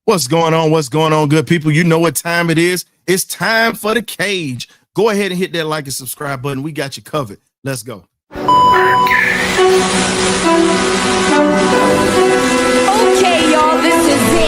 What's going on? What's going on, good people? You know what time it is. It's time for the cage. Go ahead and hit that like and subscribe button. We got you covered. Let's go. Okay, y'all, this is it.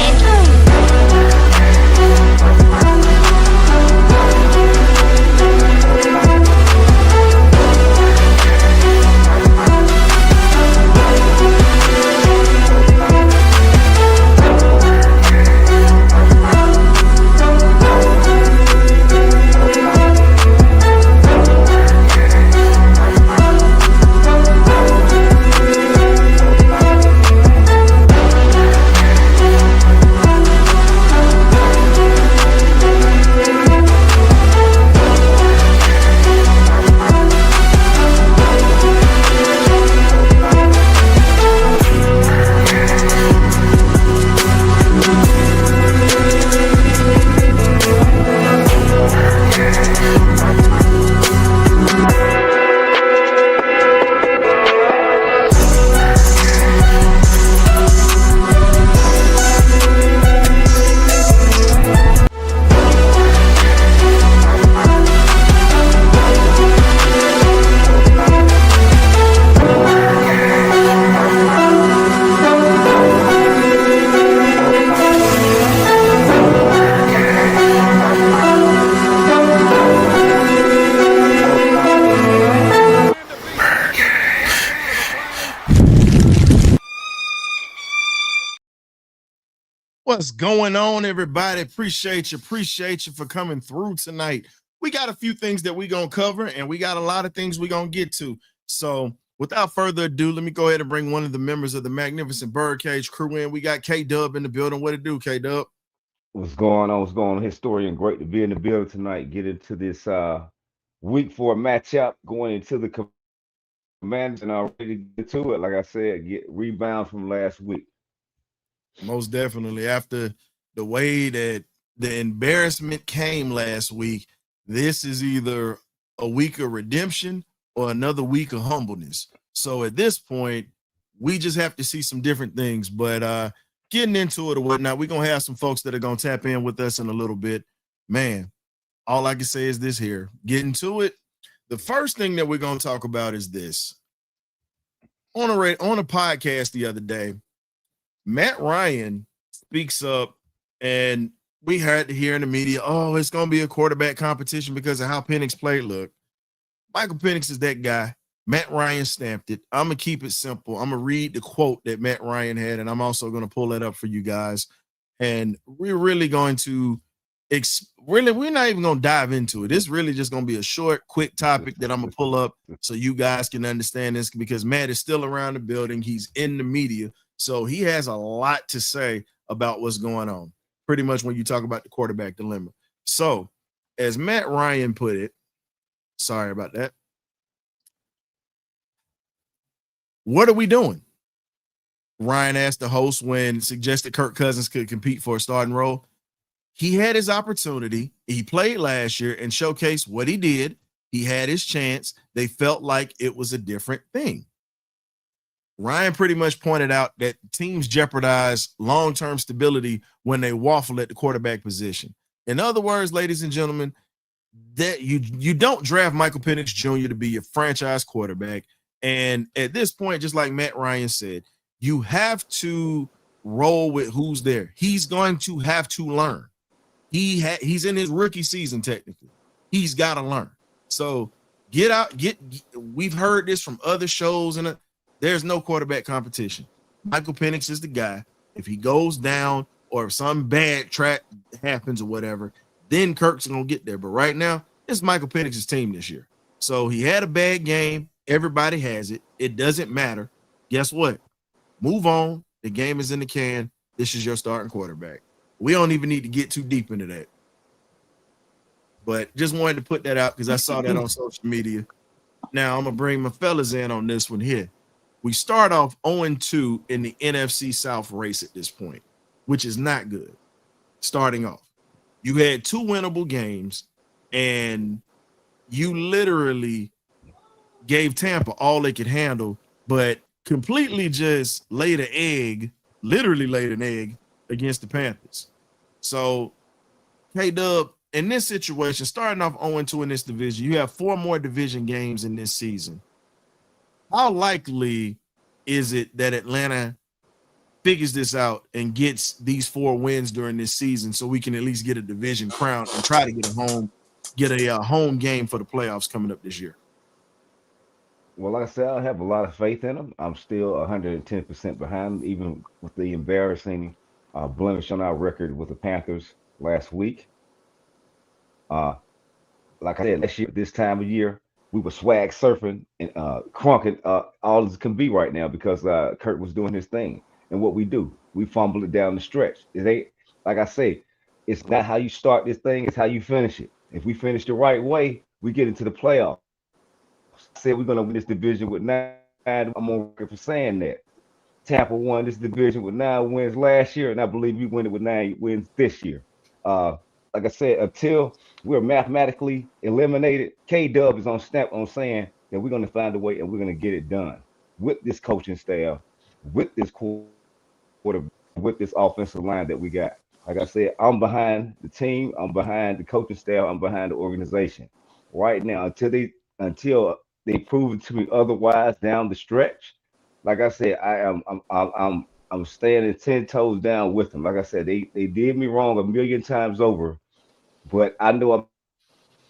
What's going on, everybody? Appreciate you for coming through tonight. We got a few things that we're going to cover, and we got a lot of things we're going to get to. So without further ado, let me go ahead and bring one of the members of the magnificent BirdCage crew in. We got K-Dub in the building. What it do, K-Dub? What's going on? What's going on, historian? Great to be in the building tonight. Get into this week 4 matchup, going into the Commanders, and ready to get to it. Like I said, get rebounds from last week. Most definitely. After the way that the embarrassment came last week, this is either a week of redemption or another week of humbleness. So at this point, we just have to see some different things. But getting into it or whatnot, we're going to have some folks that are going to tap in with us in a little bit. Man, all I can say is this here. Getting to it, the first thing that we're going to talk about is this. On a podcast the other day, Matt Ryan speaks up, and we had to hear in the media, oh, it's going to be a quarterback competition because of how Penix played. Look, Michael Penix is that guy. Matt Ryan stamped it. I'm going to keep it simple. I'm going to read the quote that Matt Ryan had, and I'm also going to pull that up for you guys. And we're really going to we're not even going to dive into it. It's really just going to be a short, quick topic that I'm going to pull up so you guys can understand this, because Matt is still around the building. He's in the media. So he has a lot to say about what's going on, pretty much when you talk about the quarterback dilemma. So as Matt Ryan put it, sorry about that. What are we doing? Ryan asked the host when suggested Kirk Cousins could compete for a starting role. He had his opportunity. He played last year and showcased what he did. He had his chance. They felt like it was a different thing. Ryan pretty much pointed out that teams jeopardize long-term stability when they waffle at the quarterback position. In other words, ladies and gentlemen, that you don't draft Michael Penix Jr. to be your franchise quarterback. And at this point, just like Matt Ryan said, you have to roll with who's there. He's going to have to learn. He's in his rookie season technically. He's got to learn. So we've heard this from other shows, and there's no quarterback competition. Michael Penix is the guy. If he goes down or if some bad track happens or whatever, then Kirk's going to get there. But right now, it's Michael Penix's team this year. So he had a bad game. Everybody has it. It doesn't matter. Guess what? Move on. The game is in the can. This is your starting quarterback. We don't even need to get too deep into that. But just wanted to put that out because I saw that on social media. Now, I'm going to bring my fellas in on this one here. We start off 0-2 in the NFC South race at this point, which is not good. Starting off, you had 2 winnable games, and you literally gave Tampa all they could handle, but completely just literally laid an egg against the Panthers. So, K-Dub, in this situation, starting off 0-2 in this division, you have 4 more division games in this season. How likely is it that Atlanta figures this out and gets these 4 wins during this season so we can at least get a division crown and try to get a home game for the playoffs coming up this year? Well, like I said, I have a lot of faith in them. I'm still 110% behind them, even with the embarrassing blemish on our record with the Panthers last week. Like I said, last year, this time of year, we were swag surfing and crunking all as can be right now because Kurt was doing his thing. And what we do, we fumble it down the stretch. It ain't, like I say, it's not how you start this thing, it's how you finish it. If we finish the right way, we get into the playoffs. I said we're going to win this division with 9. I'm on record for saying that. Tampa won this division with 9 wins last year, and I believe we win it with 9 wins this year. Like I said, until we're mathematically eliminated, K-Dub is on snap on saying that we're going to find a way and we're going to get it done with this coaching staff, with this quarterback, with this offensive line that we got. Like I said, I'm behind the team, I'm behind the coaching staff, I'm behind the organization. Right now, until they prove it to me otherwise down the stretch, like I said, I'm standing 10 toes down with them. Like I said, they did me wrong a million times over, but I know I'm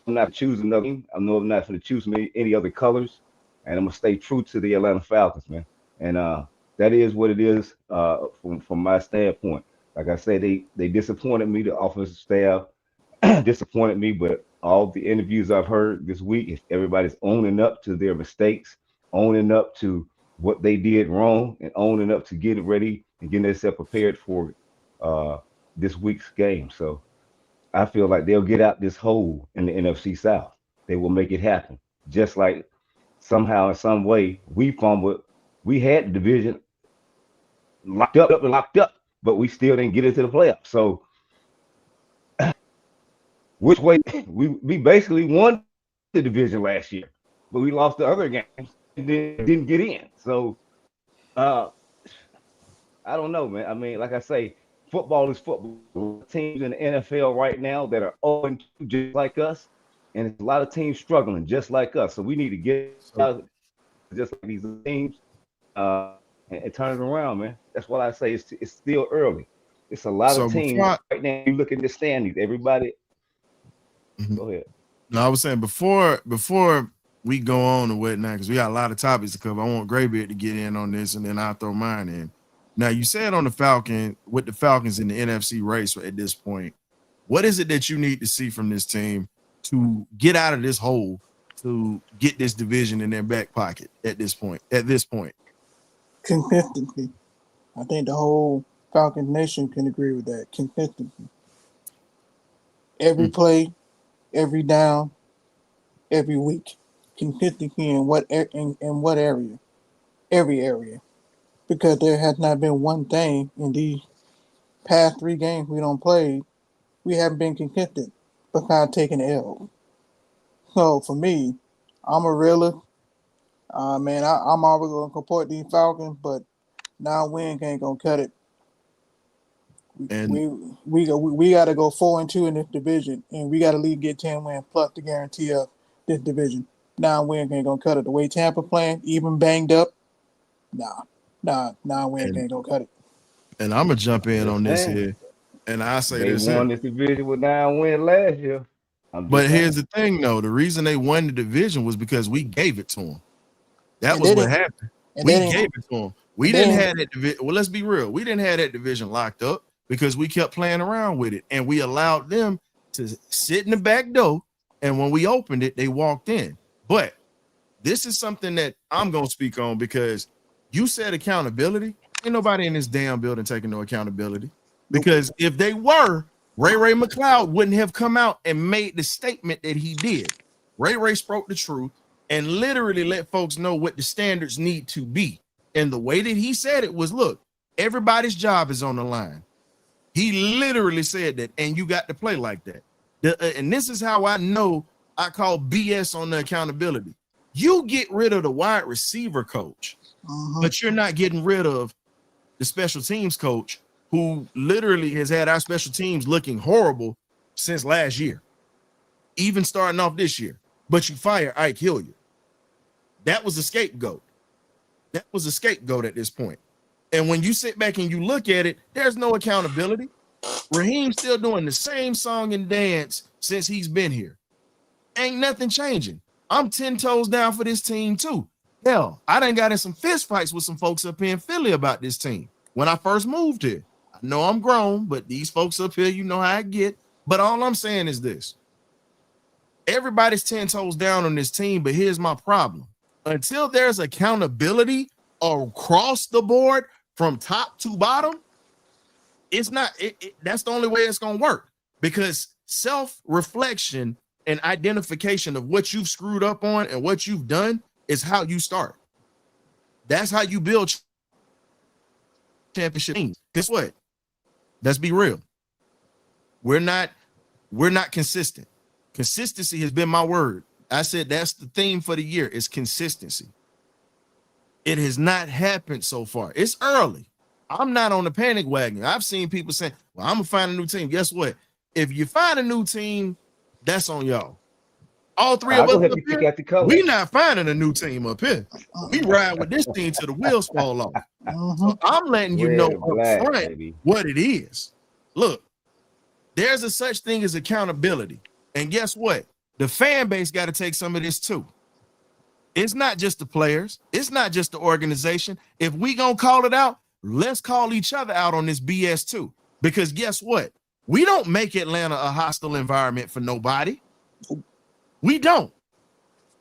not choosing nothing. I know I'm not going to choose any other colors, and I'm gonna stay true to the Atlanta Falcons, man. And that is what it is from my standpoint. Like I said, they disappointed me. The offensive staff disappointed me, but all the interviews I've heard this week, if everybody's owning up to their mistakes, owning up to what they did wrong, and owning up to getting ready and getting themselves prepared for this week's game. So I feel like they'll get out this hole in the NFC South. They will make it happen. Just like somehow in some way we fumbled. We had the division locked up, but we still didn't get into the playoffs. So which way we basically won the division last year, but we lost the other games and then didn't get in. So I don't know, man. I mean, like I say, football is football. Teams in the NFL right now that are 0-2 just like us, and it's a lot of teams struggling just like us. So we need to get out just like these teams and turn it around, man. That's what I say. It's still early. It's a lot of teams right now. You look at the standings, everybody. Go ahead. No, I was saying before we go on and whatnot, because we got a lot of topics to cover. I want Graybeard to get in on this, and then I'll throw mine in. Now, you said on the with the Falcons in the NFC race at this point, what is it that you need to see from this team to get out of this hole, to get this division in their back pocket at this point? Consistency. I think the whole Falcons nation can agree with that. Consistency. Every play, every down, every week. Consistency in what area? Every area. Because there has not been one thing in these past 3 games we don't play, we haven't been consistent besides taking L. So for me, I'm a realist. Man, I'm always gonna support these Falcons, but 9 wins ain't gonna cut it. We got to go 4-2 in this division, and we got to at least get 10 wins plus to guarantee us this division. 9 wins ain't gonna cut it. The way Tampa playing, even banged up, nah, 9 wins ain't gonna cut it. And I'm gonna jump in on this here, and I say they won this division with 9 wins last year. But here's the thing, though: the reason they won the division was because we gave it to them. That was what happened. We gave it to them. We didn't have that division. Well, let's be real. We didn't have that division locked up because we kept playing around with it, and we allowed them to sit in the back door. And when we opened it, they walked in. But this is something that I'm gonna speak on because you said accountability. Ain't nobody in this damn building taking no accountability. Because if they were, Ray McLeod wouldn't have come out and made the statement that he did. Ray spoke the truth and literally let folks know what the standards need to be. And the way that he said it was, look, everybody's job is on the line. He literally said that, and you got to play like that. And this is how I know I call BS on the accountability. You get rid of the wide receiver coach, but you're not getting rid of the special teams coach who literally has had our special teams looking horrible since last year, even starting off this year. But you fire Ike Hilliard. That was a scapegoat. That was a scapegoat at this point. And when you sit back and you look at it, there's no accountability. Raheem's still doing the same song and dance since he's been here. Ain't nothing changing. I'm 10 toes down for this team too. Hell, I done got in some fist fights with some folks up here in Philly about this team when I first moved here. I know I'm grown, but these folks up here, you know how I get. But all I'm saying is this. Everybody's 10 toes down on this team, but here's my problem. Until there's accountability across the board from top to bottom, it's not, that's the only way it's going to work, because self-reflection and identification of what you've screwed up on and what you've done is how you start. That's how you build championship teams. Guess what? Let's be real. We're not consistent. Consistency has been my word. I said that's the theme for the year, is consistency. It has not happened so far. It's early. I'm not on the panic wagon. I've seen people saying, well, I'm gonna find a new team. Guess what? If you find a new team, that's on y'all. All three of us up here, we not finding a new team up here. We ride with this team till the wheels fall off. So I'm letting you know up front what it is. Look, there's a such thing as accountability. And guess what? The fan base got to take some of this too. It's not just the players. It's not just the organization. If we gonna call it out, let's call each other out on this BS too. Because guess what? We don't make Atlanta a hostile environment for nobody. We don't.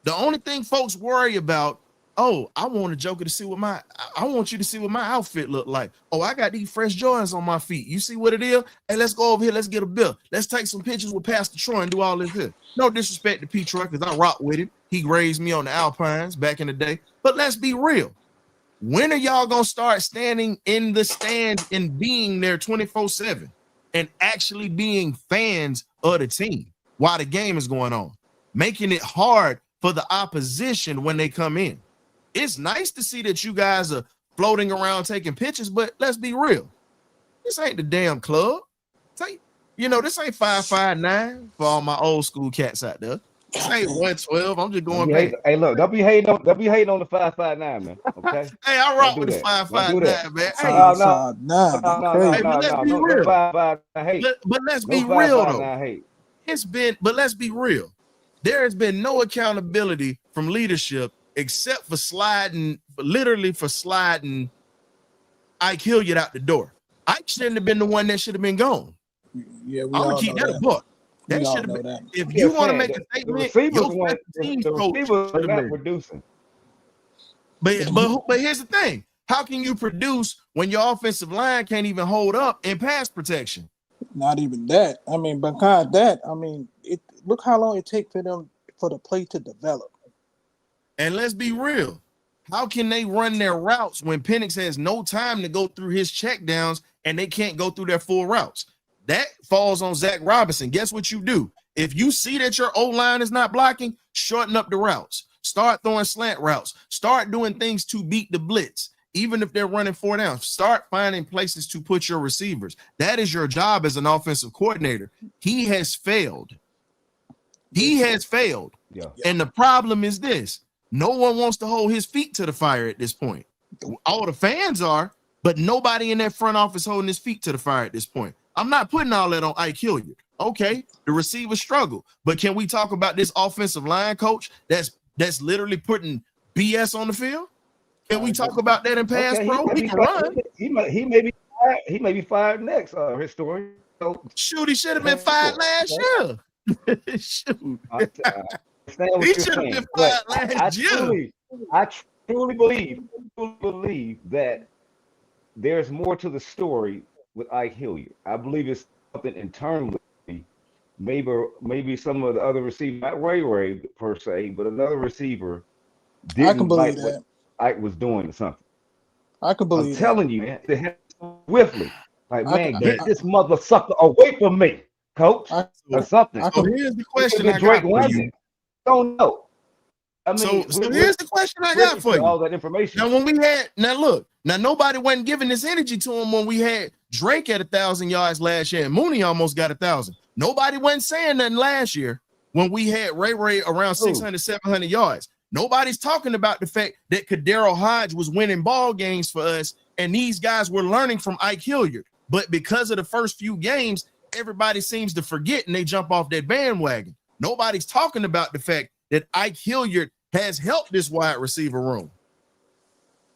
The only thing folks worry about, oh, I want a Joker to see what I want you to see what my outfit look like. Oh, I got these fresh Jordans on my feet. You see what it is? Hey, let's go over here. Let's get a bill. Let's take some pictures with Pastor Troy and do all this here. No disrespect to P. Troy, because I rock with him. He raised me on the Alpines back in the day. But let's be real. When are y'all going to start standing in the stands and being there 24/7 and actually being fans of the team while the game is going on? Making it hard for the opposition when they come in. It's nice to see that you guys are floating around taking pictures, but let's be real. This ain't the damn club. This ain't 559 for all my old school cats out there. This ain't 112. I'm just going back. Hey, look, don't be hating on the 559, man. Okay. Hey, I rock with the 559, man. Hey, but let's be real. But let's be real though. Let's be real. There has been no accountability from leadership except for sliding Ike Hilliard out the door. Ike shouldn't have been the one that should have been gone. Yeah, I'm gonna keep that a book. That should have been. If you want to make a statement, the receivers are not producing. But here's the thing: how can you produce when your offensive line can't even hold up in pass protection? Not even that. I mean, besides that, look how long it takes for the play to develop. And let's be real. How can they run their routes when Penix has no time to go through his checkdowns and they can't go through their full routes? That falls on Zach Robinson. Guess what you do? If you see that your O-line is not blocking, shorten up the routes. Start throwing slant routes. Start doing things to beat the blitz. Even if they're running 4 downs, start finding places to put your receivers. That is your job as an offensive coordinator. He has failed. Yeah. And the problem is this. No one wants to hold his feet to the fire at this point. All the fans are, but nobody in that front office holding his feet to the fire at this point. I'm not putting all that on Ike Hilliard. Okay, the receivers struggle. But can we talk about this offensive line coach that's literally putting BS on the field? Can we talk about that in pass pro? He can run. He may be fired next, historian. Shoot, he should have been fired last year. Shoot. He should have been fired last year. I truly believe that there's more to the story with Ike Hilliard. I believe it's something internally. Maybe some of the other receivers, not Ray per se, but another receiver didn't like what Ike was doing or something. I can believe. I'm telling you, man, they had swiftly. Like, get this mother sucker away from me, coach, or something. So here's the question I got for you. Don't know. I mean, so here's the question I got for you. All that information. Now, when we had nobody wasn't giving this energy to him when we had Drake at 1,000 yards last year and Mooney almost got 1,000. Nobody wasn't saying nothing last year when we had Ray around 600, 700 yards. Nobody's talking about the fact that Kadero Hodge was winning ball games for us, and these guys were learning from Ike Hilliard. But because of the first few games, everybody seems to forget and they jump off that bandwagon. Nobody's talking about the fact that Ike Hilliard has helped this wide receiver room.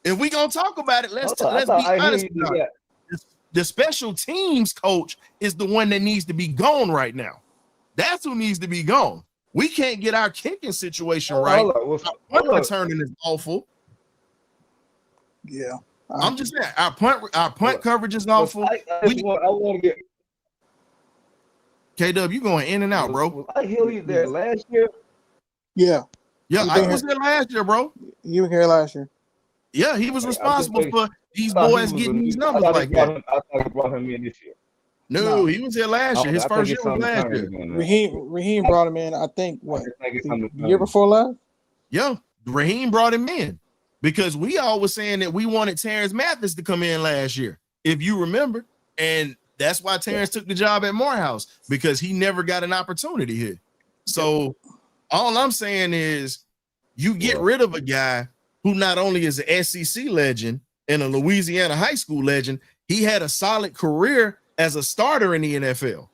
If we gonna talk about it, let's be honest. The special teams coach is the one that needs to be gone right now. That's who needs to be gone. We can't get our kicking situation right. Our punt returning is awful. Yeah, I'm just saying our punt coverage is awful. I want to get KW, you going in and out, bro. I hear you there last year. Yeah, I was there last year, bro. You were here last year. Yeah, he was responsible for these boys getting these numbers like that. I thought he brought him in this year. No, he was here last year. His first year was last year. Raheem brought him in, I think, the year before last? Yeah, Raheem brought him in because we all was saying that we wanted Terrence Mathis to come in last year, if you remember. And that's why Terrence took the job at Morehouse, because he never got an opportunity here. So all I'm saying is you get rid of a guy who not only is an SEC legend and a Louisiana high school legend, he had a solid career as a starter in the NFL.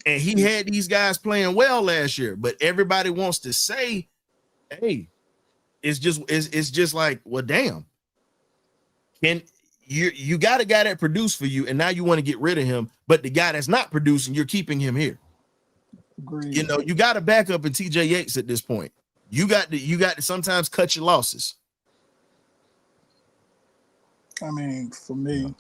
And he had these guys playing well last year, but everybody wants to say, hey, it's just like, well, damn. And you got a guy that produced for you, and now you want to get rid of him, but the guy that's not producing, you're keeping him here. Agreed. You know, you got to back up in TJ Yates at this point. You got to sometimes cut your losses. I mean, for me,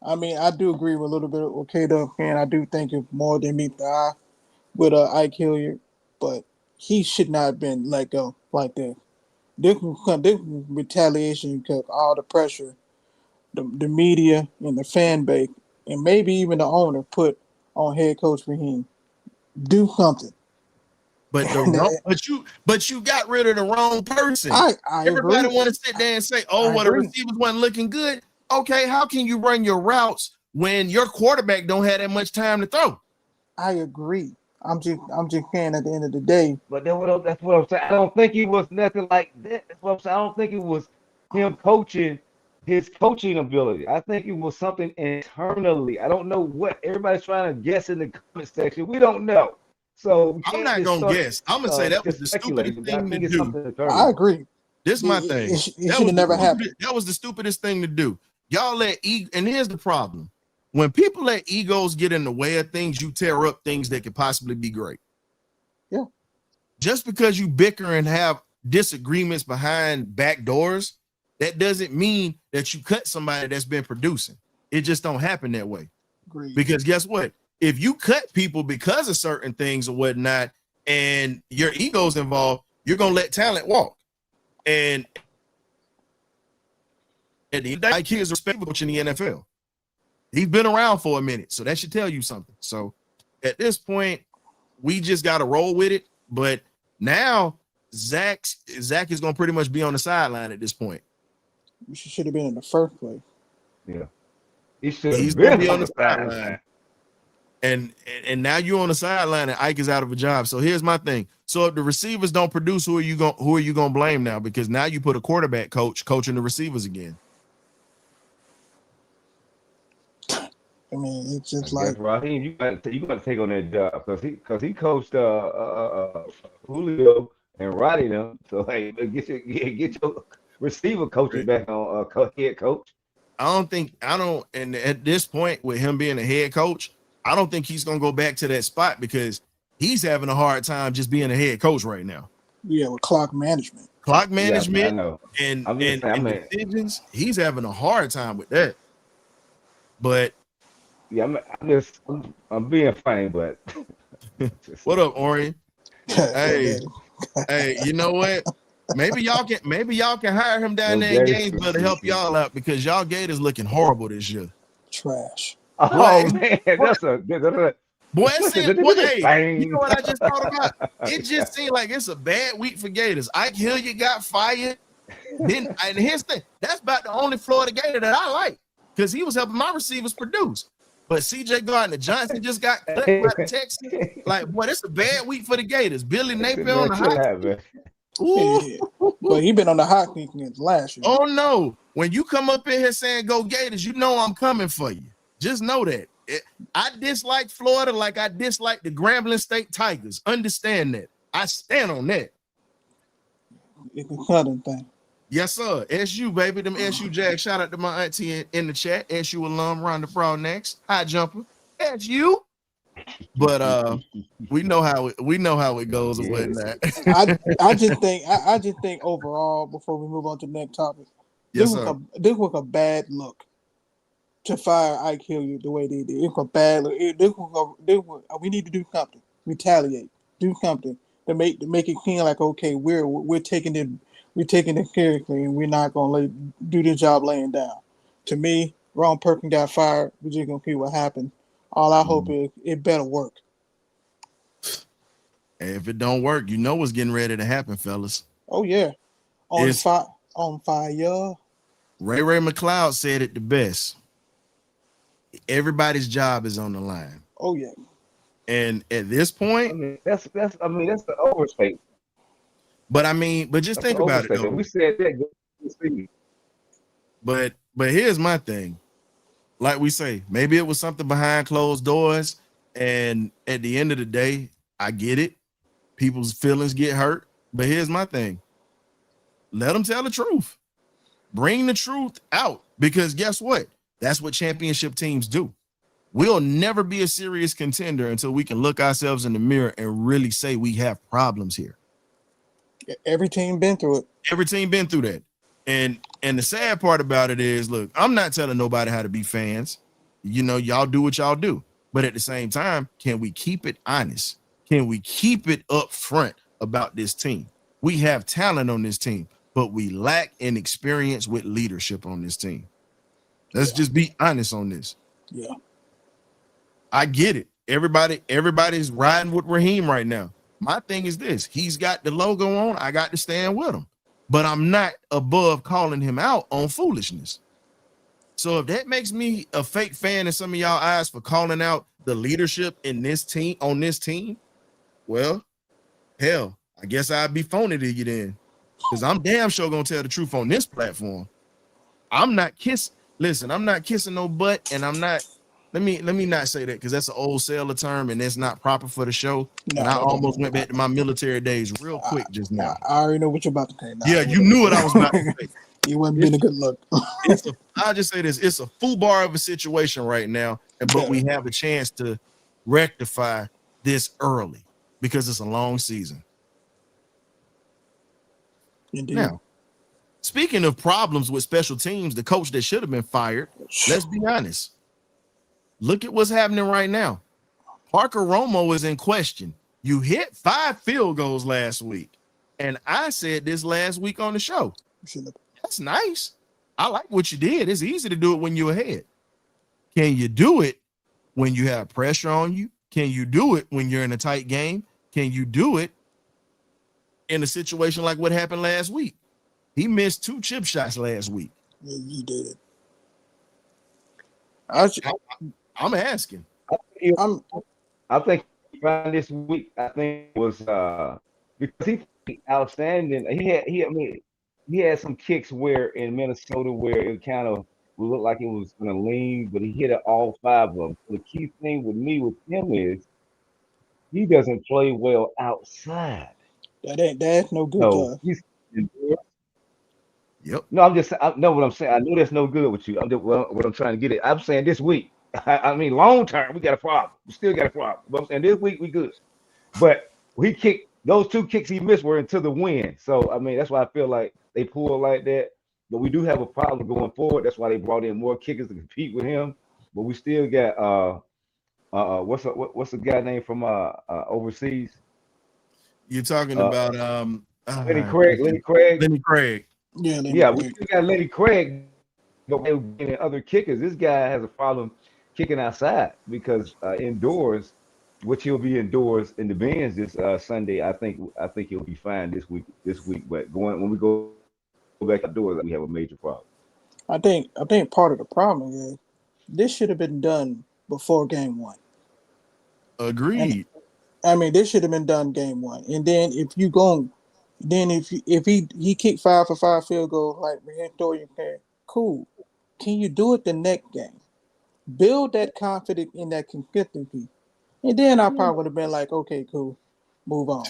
I do agree with a little bit of what K-Dub can. I do think it's more than meet the eye with Ike Hilliard, but he should not have been let go like that. This retaliation because all the pressure, the media and the fan base, and maybe even the owner put on head coach Raheem. Do something. But you got rid of the wrong person. Everybody want to sit there and say, the receivers wasn't looking good. Okay, how can you run your routes when your quarterback don't have that much time to throw? I agree. I'm just saying at the end of the day. But that's what I'm saying. I don't think it was nothing like that. That's what I'm saying. I don't think it was him coaching his coaching ability. I think it was something internally. I don't know what everybody's trying to guess in the comment section. We don't know. So I'm not gonna guess. I'm gonna say that was the stupidest thing to do. I agree. This is my thing. It should have never happened. That was the stupidest thing to do. Y'all and here's the problem. When people let egos get in the way of things, you tear up things that could possibly be great. Yeah. Just because you bicker and have disagreements behind back doors, that doesn't mean that you cut somebody that's been producing. It just don't happen that way. Agreed. Because guess what? If you cut people because of certain things or whatnot, and your ego's involved, you're gonna let talent walk. And the Ike is respectable in the NFL. He's been around for a minute, so that should tell you something. So at this point, we just got to roll with it. But now Zach is going to pretty much be on the sideline at this point. You should have been in the first place. Yeah, he's going to be on the sideline. And now you're on the sideline, and Ike is out of a job. So here's my thing. So if the receivers don't produce, who are you going to blame now? Because now you put a quarterback coach coaching the receivers again. I mean, it's just like Raheem, you got to take on that job because he coached Julio and Roddy them. So hey, get your receiver coaching back on head coach. And at this point with him being a head coach, I don't think he's gonna go back to that spot because he's having a hard time just being a head coach right now. Yeah, with clock management. Yeah, and decisions, he's having a hard time with that. But yeah, I'm being funny, but what up, Orion? Hey, you know what? Maybe y'all can hire him down there in Gainesville to help y'all out because y'all Gators looking horrible this year. Trash. Oh man, that's a Boy, it seemed, boy, hey, you know Bang. what I just thought about? It just seemed like it's a bad week for Gators. Ike Hilliard got fired. Then, and here's the thing, that's about the only Florida Gator that I like because he was helping my receivers produce. But CJ Gardner Johnson just got cut by Texas. Like, boy, it's a bad week for the Gators. Billy Napier on the hot seat. Ooh. But he been on the hot seat against last year. Oh no! When you come up in here saying "Go Gators," you know I'm coming for you. Just know that. I dislike Florida like I dislike the Grambling State Tigers. Understand that. I stand on that. It's a southern thing. Yes, sir. SU, baby. Them SU Jags. Shout out to my auntie in the chat. SU alum, Rhonda Broadnecks. High jumper. SU. But we know how it goes and whatnot. I just think overall, before we move on to the next topic, Yes, this was a bad look to fire Ike Hilliard the way they did. It was a bad look. We need to do something. Retaliate. Do something to make it seem like, okay, we're taking it seriously and we're not gonna do the job laying down. To me, Ron Perkins got fired. We're just gonna see what happens. All I hope is it better work. And if it don't work, you know what's getting ready to happen, fellas. Oh yeah, on fire. Ray McLeod said it the best. Everybody's job is on the line. Oh yeah. And at this point, that's the overstatement. But just think about it though. We said that. But here's my thing. Like we say, maybe it was something behind closed doors, and at the end of the day, I get it. People's feelings get hurt. But here's my thing. Let them tell the truth. Bring the truth out. Because guess what? That's what championship teams do. We'll never be a serious contender until we can look ourselves in the mirror and really say we have problems here. Every team been through it. Every team been through that. And the sad part about it is, look, I'm not telling nobody how to be fans. You know, y'all do what y'all do. But at the same time, can we keep it honest? Can we keep it up front about this team? We have talent on this team, but we lack an experience with leadership on this team. Let's just be honest on this. Yeah. I get it. Everybody's riding with Raheem right now. My thing is this. He's got the logo on. I got to stand with him. But I'm not above calling him out on foolishness. So if that makes me a fake fan in some of y'all eyes for calling out the leadership in this team on this team, well, hell, I guess I'd be phony to you then. Because I'm damn sure gonna tell the truth on this platform. I'm not kissing no butt, and I'm not. Let me not say that because that's an old sailor term and that's not proper for the show. No, and I almost went back to my military days real quick just now. I already know what you're about to say. Yeah, you knew what I was about to say. It wasn't been a good look. I'll just say this: it's a foobar of a situation right now, but we have a chance to rectify this early because it's a long season. Indeed. Now, speaking of problems with special teams, the coach that should have been fired, let's be honest. Look at what's happening right now. Parker Romo is in question. You hit 5 field goals last week. And I said this last week on the show. That's nice. I like what you did. It's easy to do it when you're ahead. Can you do it when you have pressure on you? Can you do it when you're in a tight game? Can you do it in a situation like what happened last week? He missed 2 chip shots last week. Yeah, you did. I'm asking. I think this week, I think it was because he played outstanding. He had some kicks where in Minnesota where it kind of looked like it was going to lean, but he hit it all 5 of them. The key thing with him is he doesn't play well outside. That's no good. So he's Yep. No, I know what I'm saying. I know that's no good with you. What I'm trying to get at. I'm saying this week. I mean, long term, we got a problem. We still got a problem. But I'm saying this week we good. But he kicked those 2 kicks he missed were into the wind. So I mean, that's why I feel like they pull like that. But we do have a problem going forward. That's why they brought in more kickers to compete with him. But we still got what's the guy name from overseas? You're talking about Lenny Craig. Yeah, we still got Lenny Craig, but we're getting other kickers. This guy has a problem kicking outside because indoors which he'll be indoors in the Benz this Sunday. I think he'll be fine this week. But when we go back outdoors, we have a major problem. I think part of the problem is this should have been done before game one. Agreed. I mean, this should have been done game one. And then if he kicked 5 for 5 field goal like Historian can, cool. Can you do it the next game? Build that confidence in that consistency. And then I probably would have been like, okay, cool, move on.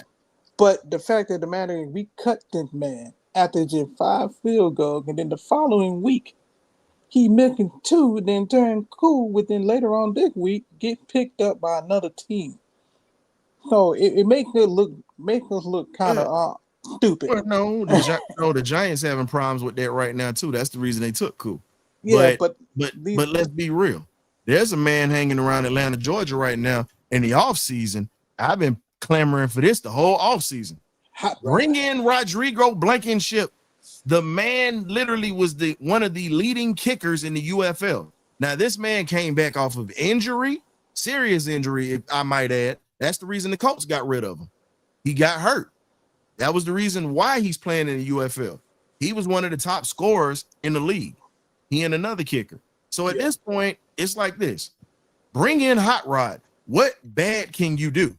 But the fact of the matter is we cut this man after just 5 field goals, and then the following week he missing 2, then turn cool within later on this week, get picked up by another team. So it makes us look kind of stupid. Well, the Giants having problems with that right now too. That's the reason they took Cool. Yeah, but let's be real. There's a man hanging around Atlanta, Georgia right now in the offseason. I've been clamoring for this the whole offseason. Bring in Rodrigo Blankenship. The man literally was one of the leading kickers in the UFL. Now, this man came back off of injury, serious injury, if I might add. That's the reason the Colts got rid of him. He got hurt. That was the reason why he's playing in the UFL. He was one of the top scorers in the league. He and another kicker. So at this point, it's like this. Bring in Hot Rod. What bad can you do?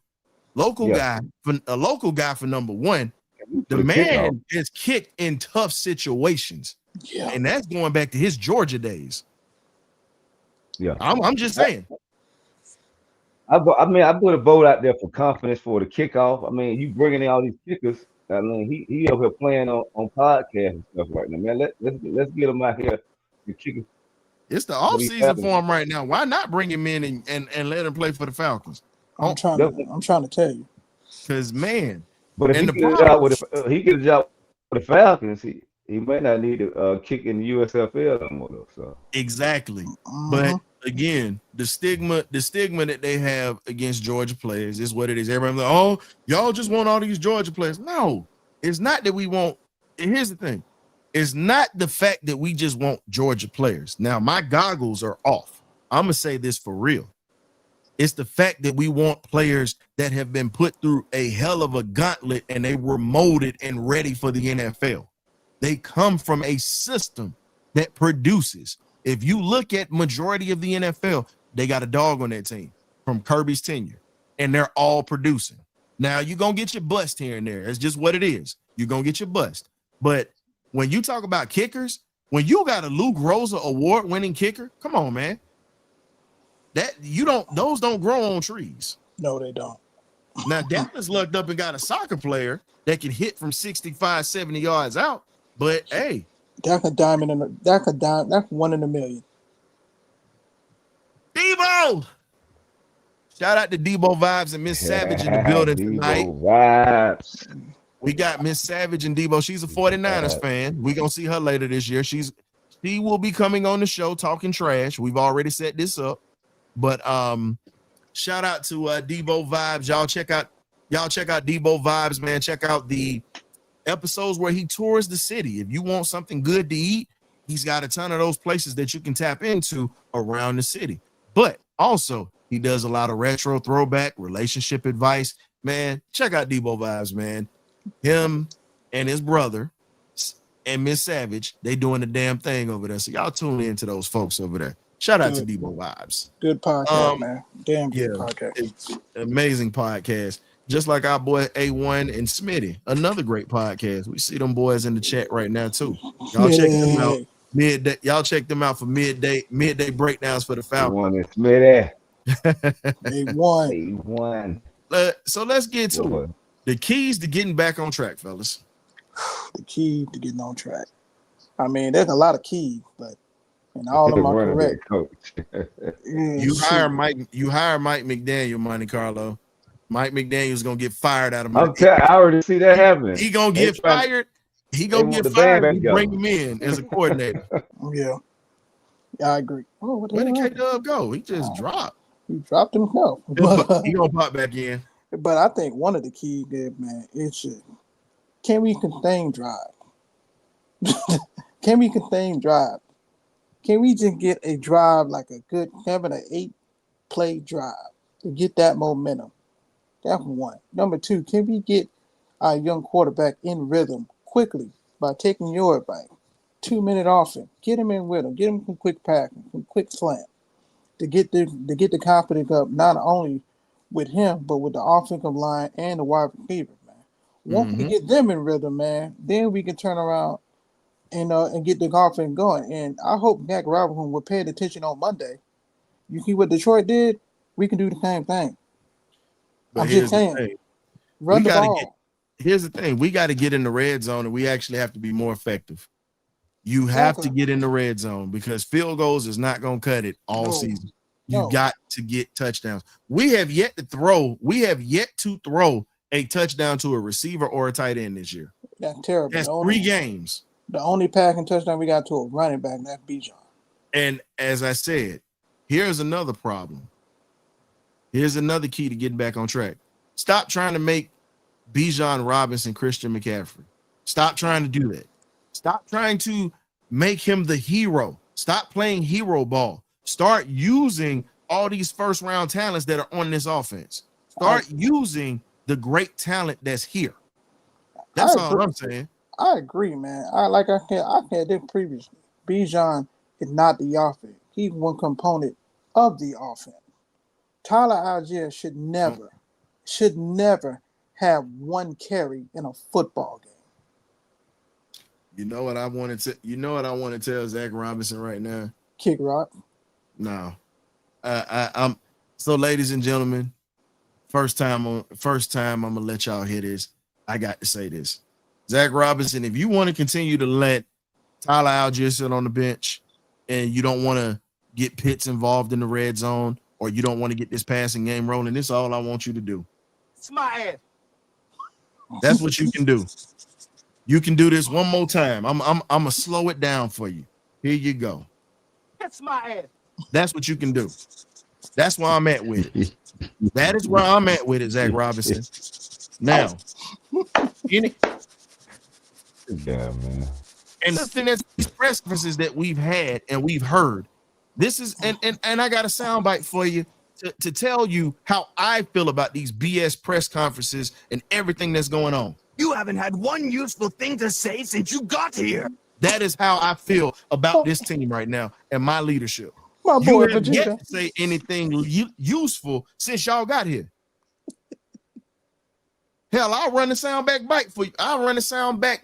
Local guy for number one. The man is kicked in tough situations. Yeah. And that's going back to his Georgia days. Yeah. I'm just saying. I put a vote out there for confidence for the kickoff. I mean, you bringing in all these kickers. I mean, he over here playing on podcasts and stuff right now, man. Let's get him out here and kick him. It's the offseason for him right now. Why not bring him in and let him play for the Falcons? I'm trying to tell you. Because, man. But if he get a job with the Falcons, he might not need to kick in the USFL anymore, though. So. Exactly. But again, the stigma that they have against Georgia players is what it is. Everybody's like, oh, y'all just want all these Georgia players. No, it's not that we want. Here's the thing. It's not the fact that we just want Georgia players. Now, my goggles are off. I'm going to say this for real. It's the fact that we want players that have been put through a hell of a gauntlet and they were molded and ready for the NFL. They come from a system that produces. If you look at majority of the NFL, they got a dog on that team from Kirby's tenure, and they're all producing. Now, you're going to get your bust here and there. It's just what it is. You're going to get your bust. But when you talk about kickers, when you got a Luke Rosa award-winning kicker, come on, man. Those don't grow on trees. No, they don't. Now, Dallas lucked up and got a soccer player that can hit from 65, 70 yards out. But hey, that's one in a million. Debo! Shout out to Debo Vibes and Miss Savage in the building tonight. Vibes. We got Miss Savage and Debo. She's a 49ers fan. We're gonna see her later this year. She will be coming on the show talking trash. We've already set this up. But shout out to Debo Vibes. Y'all check out Debo Vibes, man. Check out the episodes where he tours the city. If you want something good to eat, he's got a ton of those places that you can tap into around the city. But also, he does a lot of retro throwback relationship advice. Man, check out Debo Vibes, man. Him and his brother and Miss Savage, they doing the damn thing over there. So y'all tune in to those folks over there. Shout out to Debo Vibes. Good podcast, man. Damn good podcast. It's amazing podcast. Just like our boy A1 and Smitty, another great podcast. We see them boys in the chat right now too. Y'all check them out. Midday. Y'all check them out for midday breakdowns for the Falcons. Smitty. A1. So let's get to it. The keys to getting back on track, fellas. The key to getting on track. I mean, there's a lot of keys, but and all of them are correct. You hire Mike McDaniel, Monte Carlo. Mike McDaniel's gonna get fired out of my. I already see that happening. He gonna get fired. He gonna get fired. We bring him in as a coordinator. Yeah, I agree. Oh, where did K-Dub go? He just dropped. He dropped himself. He gonna pop back in. But I think one of the keys there, man, is can we sustain drive? Can we sustain drive? Can we just get a drive like a good 7 or 8 play drive? to get that momentum. That's one. Number two, can we get our young quarterback in rhythm quickly by taking your advice? 2-minute offense. Get him in rhythm. Get him some quick passing, some quick slant to get the confidence up not only with him but with the offensive line and the wide receiver, man. Once we get them in rhythm, man, then we can turn around and get the offense going. And I hope Dak Robinson will pay attention on Monday. You see what Detroit did? We can do the same thing. But I'm here's just the saying, thing. run the gotta ball. Here's the thing. We got to get in the red zone, and we actually have to be more effective. You have to get in the red zone because field goals is not going to cut it all season. You got to get touchdowns. We have yet to throw a touchdown to a receiver or a tight end this year. That's terrible. That's 3 games. The only passing touchdown we got to a running back, that's Bijan. And as I said, here's another problem. Here's another key to getting back on track. Stop trying to make Bijan Robinson Christian McCaffrey. Stop trying to do that. Stop trying to make him the hero. Stop playing hero ball. Start using all these first-round talents that are on this offense. Start using the great talent that's here. That's all I'm saying. I agree, man. I said this previously. Bijan is not the offense. He's one component of the offense. Tyler Algier should never have one carry in a football game. You know what I want to tell Zach Robinson right now? Kick rock. No. I'm so, ladies and gentlemen, first time I'm gonna let y'all hear this. I got to say this. Zach Robinson, if you want to continue to let Tyler Algier sit on the bench and you don't want to get Pitts involved in the red zone, or you don't want to get this passing game rolling, this is all I want you to do. It's my ass. That's what you can do. You can do this one more time. I'm gonna slow it down for you. Here you go. That's my ass. That's what you can do. That's where I'm at with it. That is where I'm at with it, Zach Robinson. Now, Yeah, man. and the thing that's these press conferences that we've had and we've heard, this is and I got a soundbite for you to tell you how I feel about these BS press conferences and everything that's going on. You haven't had one useful thing to say since you got here. That is how I feel about this team right now and my leadership. My You boy, have yet to say anything useful since y'all got here. Hell, I'll run the soundbite back for you. I'll run the soundbite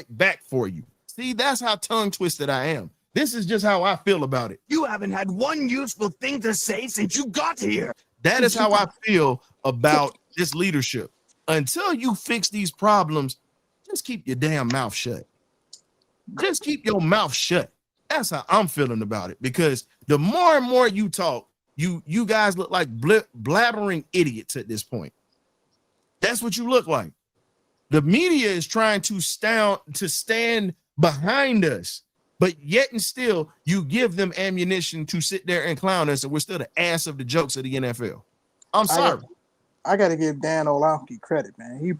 back for you. See, that's how tongue twisted I am. This is just how I feel about it. You haven't had one useful thing to say since you got here. That is how I feel about this leadership. Until you fix these problems, just keep your damn mouth shut. Just keep your mouth shut. That's how I'm feeling about it. Because the more and more you talk, you guys look like blabbering idiots at this point. That's what you look like. The media is trying to stand behind us, but yet and still you give them ammunition to sit there and clown us, and we're still the ass of the jokes of the NFL. I'm sorry. I got to give Dan Orlovsky credit, man. He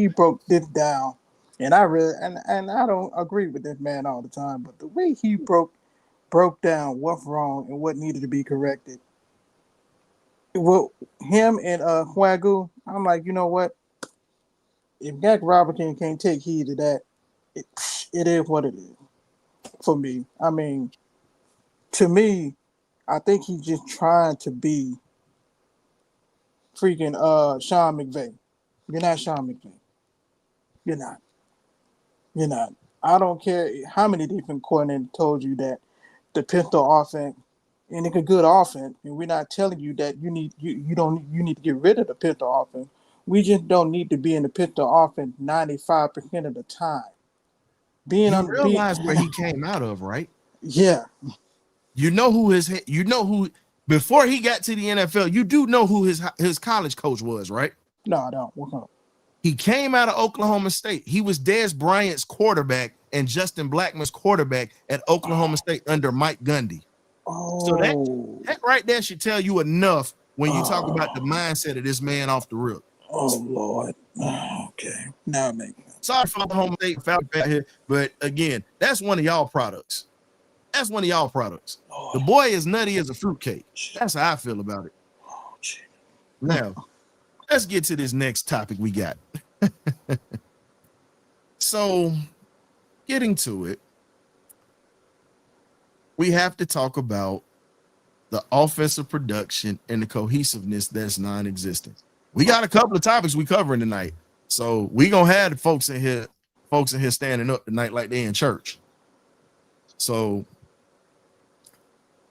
broke this down, and I really and I don't agree with this man all the time, but the way he broke down what's wrong and what needed to be corrected. Well, him and Huagu, I'm like, you know what? If Dak Robinson can't take heed to that, it is what it is for me. I mean, to me, I think he's just trying to be freaking Sean McVay. You're not Sean McVay. You're not. I don't care how many different coordinators told you that the pistol offense and it's a good offense, and we're not telling you that you need to get rid of the pistol offense. We just don't need to be in the pistol offense 95% of the time. You realize where he came out of, right? Yeah. You know who before he got to the NFL, you do know who his college coach was, right? No, I don't. What's up? He came out of Oklahoma State. He was Dez Bryant's quarterback and Justin Blackman's quarterback at Oklahoma State under Mike Gundy. Oh. So that right there should tell you enough when you talk about the mindset of this man off the rip. Oh, Lord. Okay. Now it makes sense. Sorry for Oklahoma State out here, but again, that's one of y'all products. That's one of y'all products. The boy is nutty as a fruitcake. That's how I feel about it. Now, let's get to this next topic we got. So, getting to it, we have to talk about the offensive production and the cohesiveness that's non-existent. We got a couple of topics we covering tonight. So we gonna have the folks in here standing up tonight like they in church. So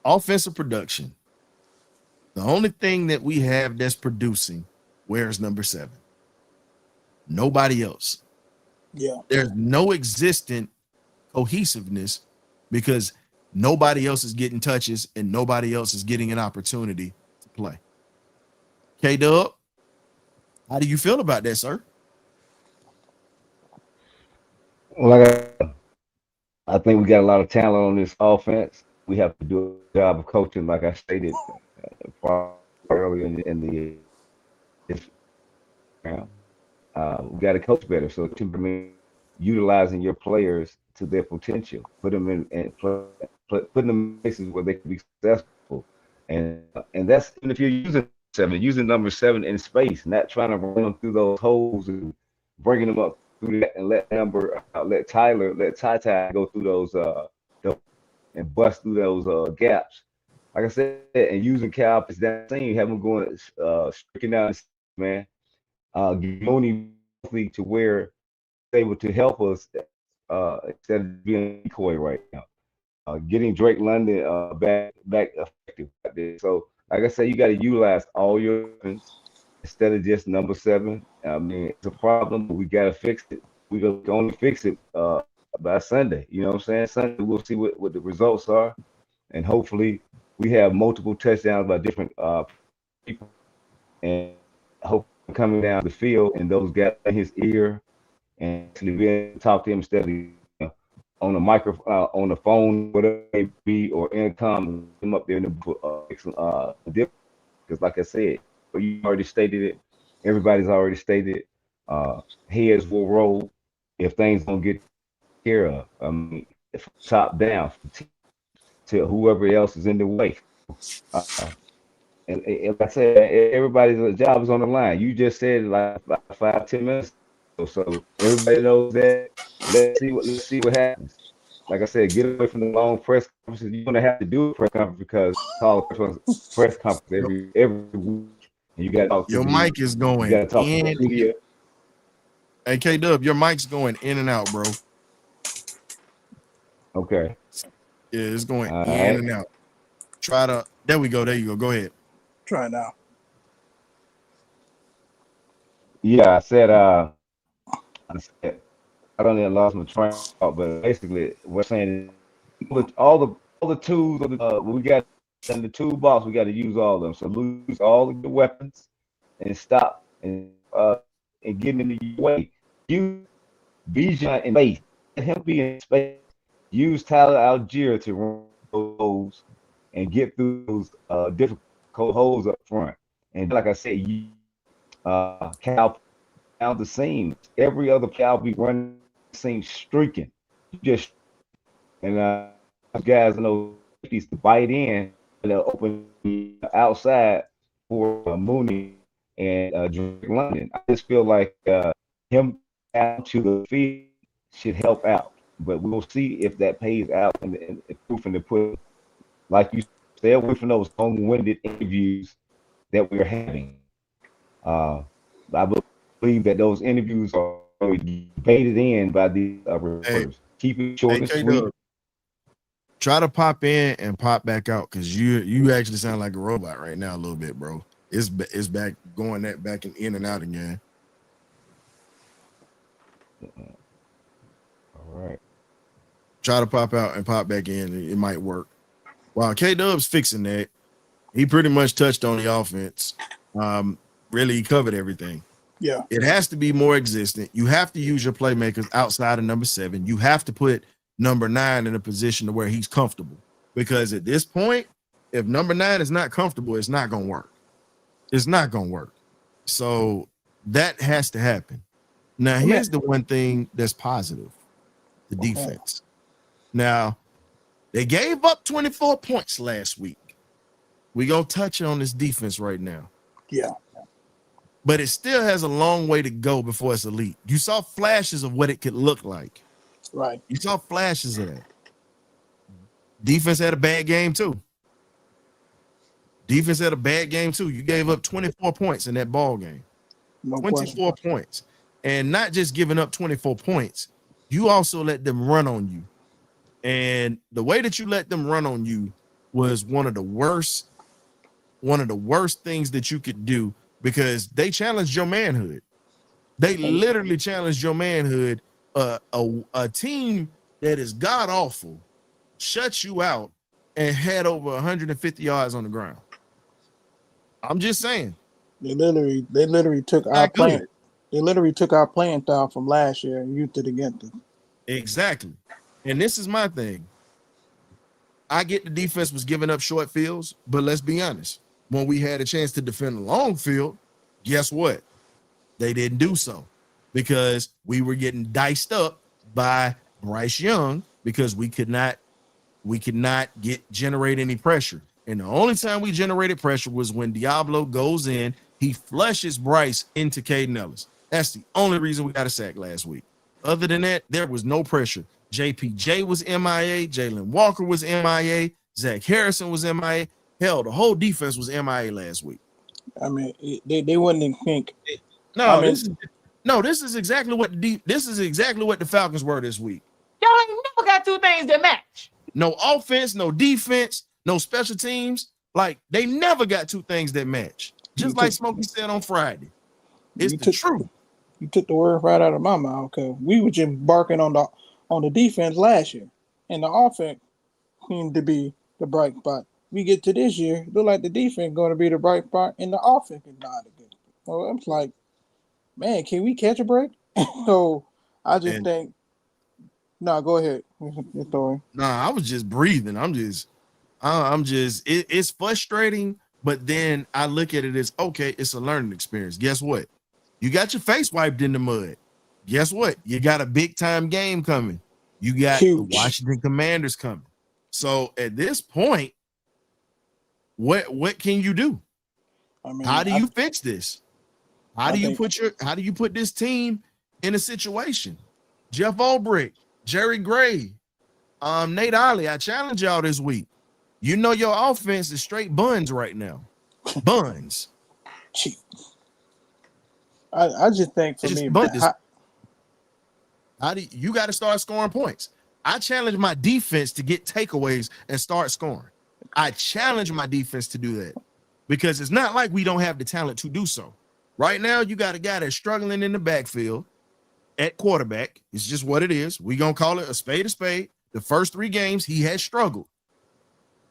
offensive production. The only thing that we have that's producing, where's number 7? Nobody else. Yeah. There's no existent cohesiveness because nobody else is getting touches and nobody else is getting an opportunity to play. K-Dub, how do you feel about that, sir? Like I think we got a lot of talent on this offense. We have to do a job of coaching, like I stated earlier in the this round. We got to coach better. So to me, utilizing your players to their potential, put them in and put them in places where they can be successful, and that's even if you're using number 7 in space, not trying to run them through those holes and bringing them up through that and let Ty go through those and bust through those gaps. Like I said, and using Cal is that same, have them going striking down, man. Mooney to where they able to help us instead of being a decoy right now. Getting Drake London back effective. So, like I said, you got to utilize all your weapons instead of just number 7. I mean, it's a problem, but we got to fix it. We can only fix it by Sunday. You know what I'm saying? Sunday, we'll see what the results are, and hopefully we have multiple touchdowns by different people, and hope coming down the field and those guys in his ear and actually be able to talk to him instead of on the microphone, on the phone, whatever it may be, or intercom, him up there in the because like I said, you already stated it. Everybody's already stated heads will roll if things don't get care of. I mean, if top down to whoever else is in the way. And like I said, everybody's job is on the line. You just said like 5-10 minutes ago, so everybody knows that. Let's see what happens. Like I said, get away from the long press conferences. You're gonna have to do a press conference because call press conference every week, and you got to talk to Your mic is going you got to talk in. to the media. Hey, K-Dub, your mic's going in and out, bro. Okay. Yeah, it's going All in right. and out. There we go. There you go. Go ahead. Try now. Yeah, I said I don't even lost my train of thought, but basically we're saying all the tools we got in the toolbox, we got to use all of them. So lose all of the weapons and stop and get in the way. Use Bijan in space. Let him be in space. Use Tyler Algier to run those and get through those difficult holes up front. And like I said, Cal out the seam. Every other Cal be running the seam streaking. Just and guys know these to bite in and they'll open the outside for Mooney and Drake London. I just feel like him out to the field should help out, but we'll see if that pays out and proof in the put. Like you stay away from those long-winded interviews that we're having. I believe that those interviews are baited in by the reporters. Keep it short and sweet. Try to pop in and pop back out because you actually sound like a robot right now a little bit, bro. It's back going back and in and out again. All right. Try to pop out and pop back in. It might work. While K-Dub's fixing that, he pretty much touched on the offense. Really, he covered everything. Yeah. It has to be more existent. You have to use your playmakers outside of number 7. You have to put number 9 in a position to where he's comfortable. Because at this point, if number 9 is not comfortable, it's not going to work. It's not going to work. So that has to happen. Now, here's the one thing that's positive. The defense. Now, they gave up 24 points last week. We're going to touch on this defense right now. Yeah. but it still has a long way to go before it's elite. You saw flashes of what it could look like. Right. You saw flashes of that. Defense had a bad game too. Defense had a bad game too. You gave up 24 points in that ball game. No 24 question. points. And not just giving up 24 points, you also let them run on you. And the way that you let them run on you was one of the worst things that you could do, because they challenged your manhood. They literally challenged your manhood. A team that is god awful shut you out and had over 150 yards on the ground. I'm just saying. They literally took our plan. They literally took our playing style from last year and used it against us. Exactly. And this is my thing. I get the defense was giving up short fields, but let's be honest. When we had a chance to defend a long field, guess what? They didn't do so, because we were getting diced up by Bryce Young, because we could not generate any pressure. And the only time we generated pressure was when Diablo goes in, he flushes Bryce into Caden Ellis. That's the only reason we got a sack last week. Other than that, there was no pressure. JPJ was MIA, Jalen Walker was MIA, Zach Harrison was MIA. Hell, the whole defense was MIA last week. I mean, they wouldn't even think. This is exactly what the Falcons were this week. Y'all ain't never got two things that match. No offense, no defense, no special teams. Like, they never got two things that match. Just like Smokey said on Friday. It's the truth. You took the word right out of my mouth, because we were just barking on the defense last year, and the offense seemed to be the bright spot. We get to this year, look like the defense going to be the bright spot, and the offense is not good. So I'm like, man, can we catch a break? So I just think, no, go ahead. I was just breathing. It's frustrating, but then I look at it as, okay, it's a learning experience. Guess what? You got your face wiped in the mud. Guess what? You got a big time game coming. You got the Washington Commanders coming. So at this point, what can you do? I mean, how do you fix this? How do you put this team in a situation? Jeff Ulbrich, Jerry Gray, Nate Ollie, I challenge y'all this week. You know your offense is straight buns right now. Buns. I just think for me, how do you got to start scoring points? I challenge my defense to get takeaways and start scoring. I challenge my defense to do that, because it's not like we don't have the talent to do so. Right now, you got a guy that's struggling in the backfield at quarterback. It's just what it is. We're going to call it a spade a spade. The first 3 games, he has struggled.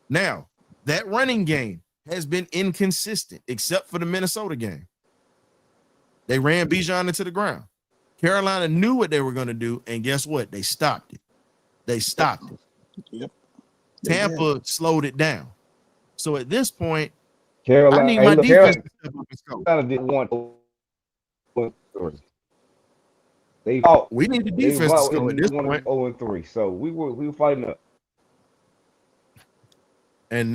Now, that running game has been inconsistent, except for the Minnesota game. They ran Bijan into the ground. Carolina knew what they were going to do, and guess what? They stopped it. Yep. Tampa slowed it down. So at this point, Carolina, I need my defense to step up and score. Carolina didn't want we need the defense to score at this point. 0-3. So we were fighting up. And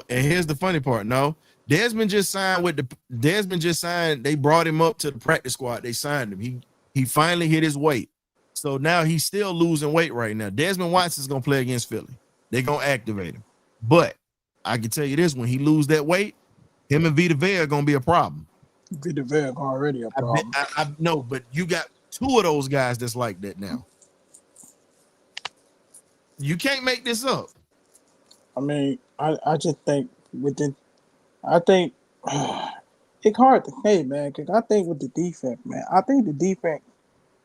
here's the funny part. No, Desmond just signed. They brought him up to the practice squad. They signed him. He finally hit his weight. So now he's still losing weight right now. Desmond Watson's gonna play against Philly. They're gonna activate him. But I can tell you this: when he lose that weight, him and Vita Vea are gonna be a problem. Vita Vea already a problem. I know, but you got 2 of those guys that's like that now. You can't make this up. I mean, I just think it's hard to say, man, because I think with the defense, man, I think the defense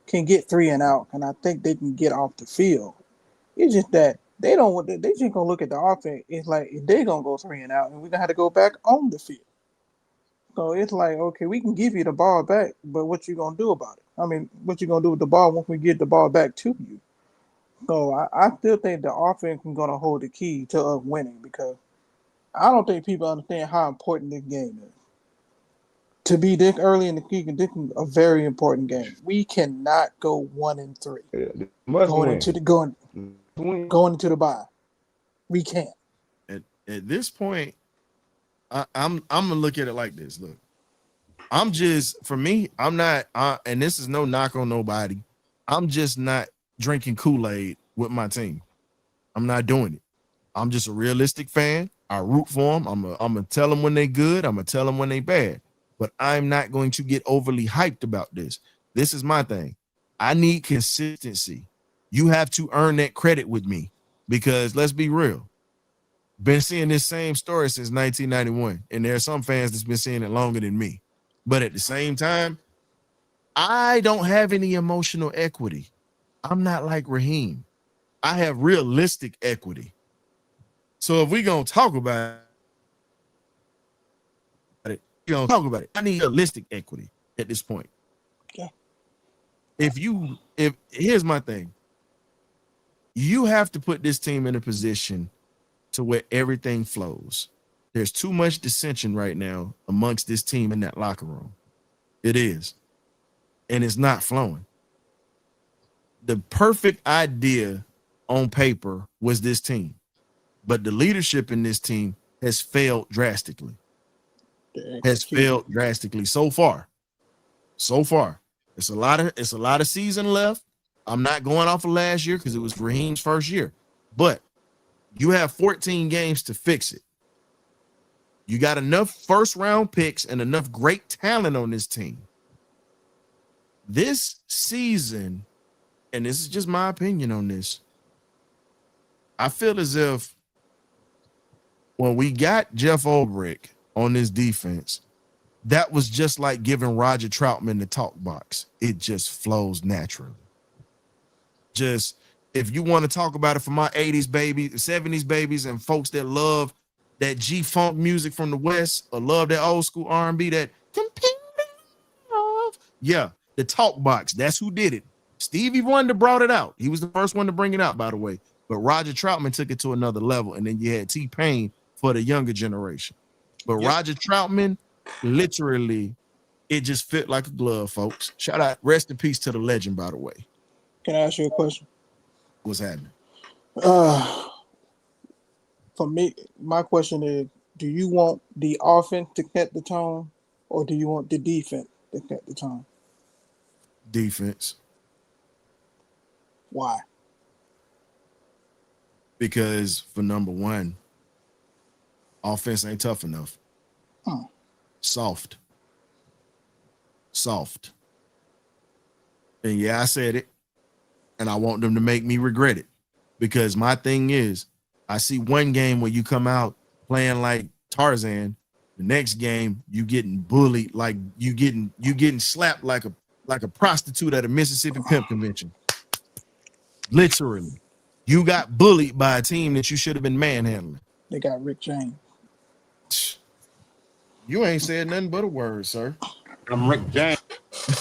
can get 3 and out, and I think they can get off the field. It's just that they just gonna look at the offense. It's like, if they're gonna go 3 and out, and we're gonna have to go back on the field. So it's like, okay, we can give you the ball back, but what you gonna do about it? I mean, what you gonna do with the ball once we get the ball back to you? So I still think the offense is gonna hold the key to us winning, because I don't think people understand how important this game is. To be this early in the season, this is a very important game. We cannot go 1-3 going into the bye. We can't. At this point, I'm gonna look at it like this. Look, I'm just, for me, I'm not, and this is no knock on nobody. I'm just not drinking Kool-Aid with my team. I'm not doing it. I'm just a realistic fan. I root for them. I'm gonna tell them when they good. I'm gonna tell them when they bad. But I'm not going to get overly hyped about this. This is my thing. I need consistency. You have to earn that credit with me because let's be real. Been seeing this same story since 1991, and there are some fans that's been seeing it longer than me. But at the same time, I don't have any emotional equity. I'm not like Raheem. I have realistic equity. So if we're gonna talk about it, we're gonna talk about it. I need realistic equity at this point. Yeah. If here's my thing, you have to put this team in a position to where everything flows. There's too much dissension right now amongst this team in that locker room. It is. And it's not flowing. The perfect idea on paper was this team, but the leadership in this team has failed drastically. So far. It's a lot of season left. I'm not going off of last year because it was Raheem's first year, but you have 14 games to fix it. You got enough first round picks and enough great talent on this team. This season, and this is just my opinion on this, I feel as if when we got Jeff Ulbrich on this defense, that was just like giving Roger Troutman the talk box. It just flows naturally. Just, if you want to talk about it for my 80s babies, 70s babies, and folks that love that G-funk music from the West or love that old school R&B, that yeah, the talk box, that's who did it. Stevie Wonder brought it out. He was the first one to bring it out, by the way. But Roger Troutman took it to another level, and then you had T-Pain for the younger generation. But yep. Roger Troutman, literally, it just fit like a glove, folks. Shout out, rest in peace to the legend, by the way. Can I ask you a question? What's happening? For me, my question is, do you want the offense to set the tone, or do you want the defense to set the tone? Defense. Why? Because for number one, offense ain't tough enough. Soft. And yeah, I said it, and I want them to make me regret it, because my thing is, I see one game where you come out playing like Tarzan, the next game you getting bullied, like you getting slapped like a prostitute at a Mississippi Pimp Convention. Literally, you got bullied by a team that you should have been manhandling. They got Rick James. You ain't said nothing but a word, sir. I'm Rick James.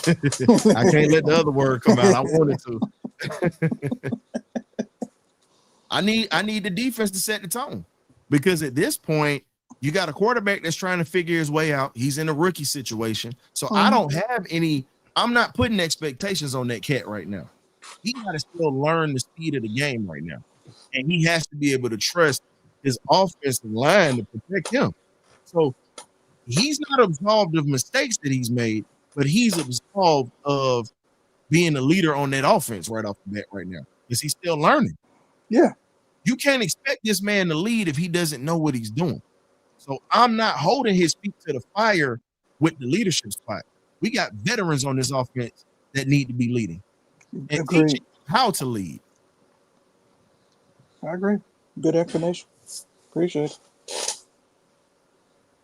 I can't let the other word come out. I wanted to. I need the defense to set the tone, because at this point you got a quarterback that's trying to figure his way out. He's in a rookie situation, so I don't have any. I'm not putting expectations on that cat right now. He got to still learn the speed of the game right now, and he has to be able to trust his offensive line to protect him. So he's not absolved of mistakes that he's made, but he's absolved of being a leader on that offense right off the bat right now, because he's still learning. Yeah. You can't expect this man to lead if he doesn't know what he's doing. So I'm not holding his feet to the fire with the leadership spot. We got veterans on this offense that need to be leading and teaching how to lead. I agree. Good explanation. Appreciate it.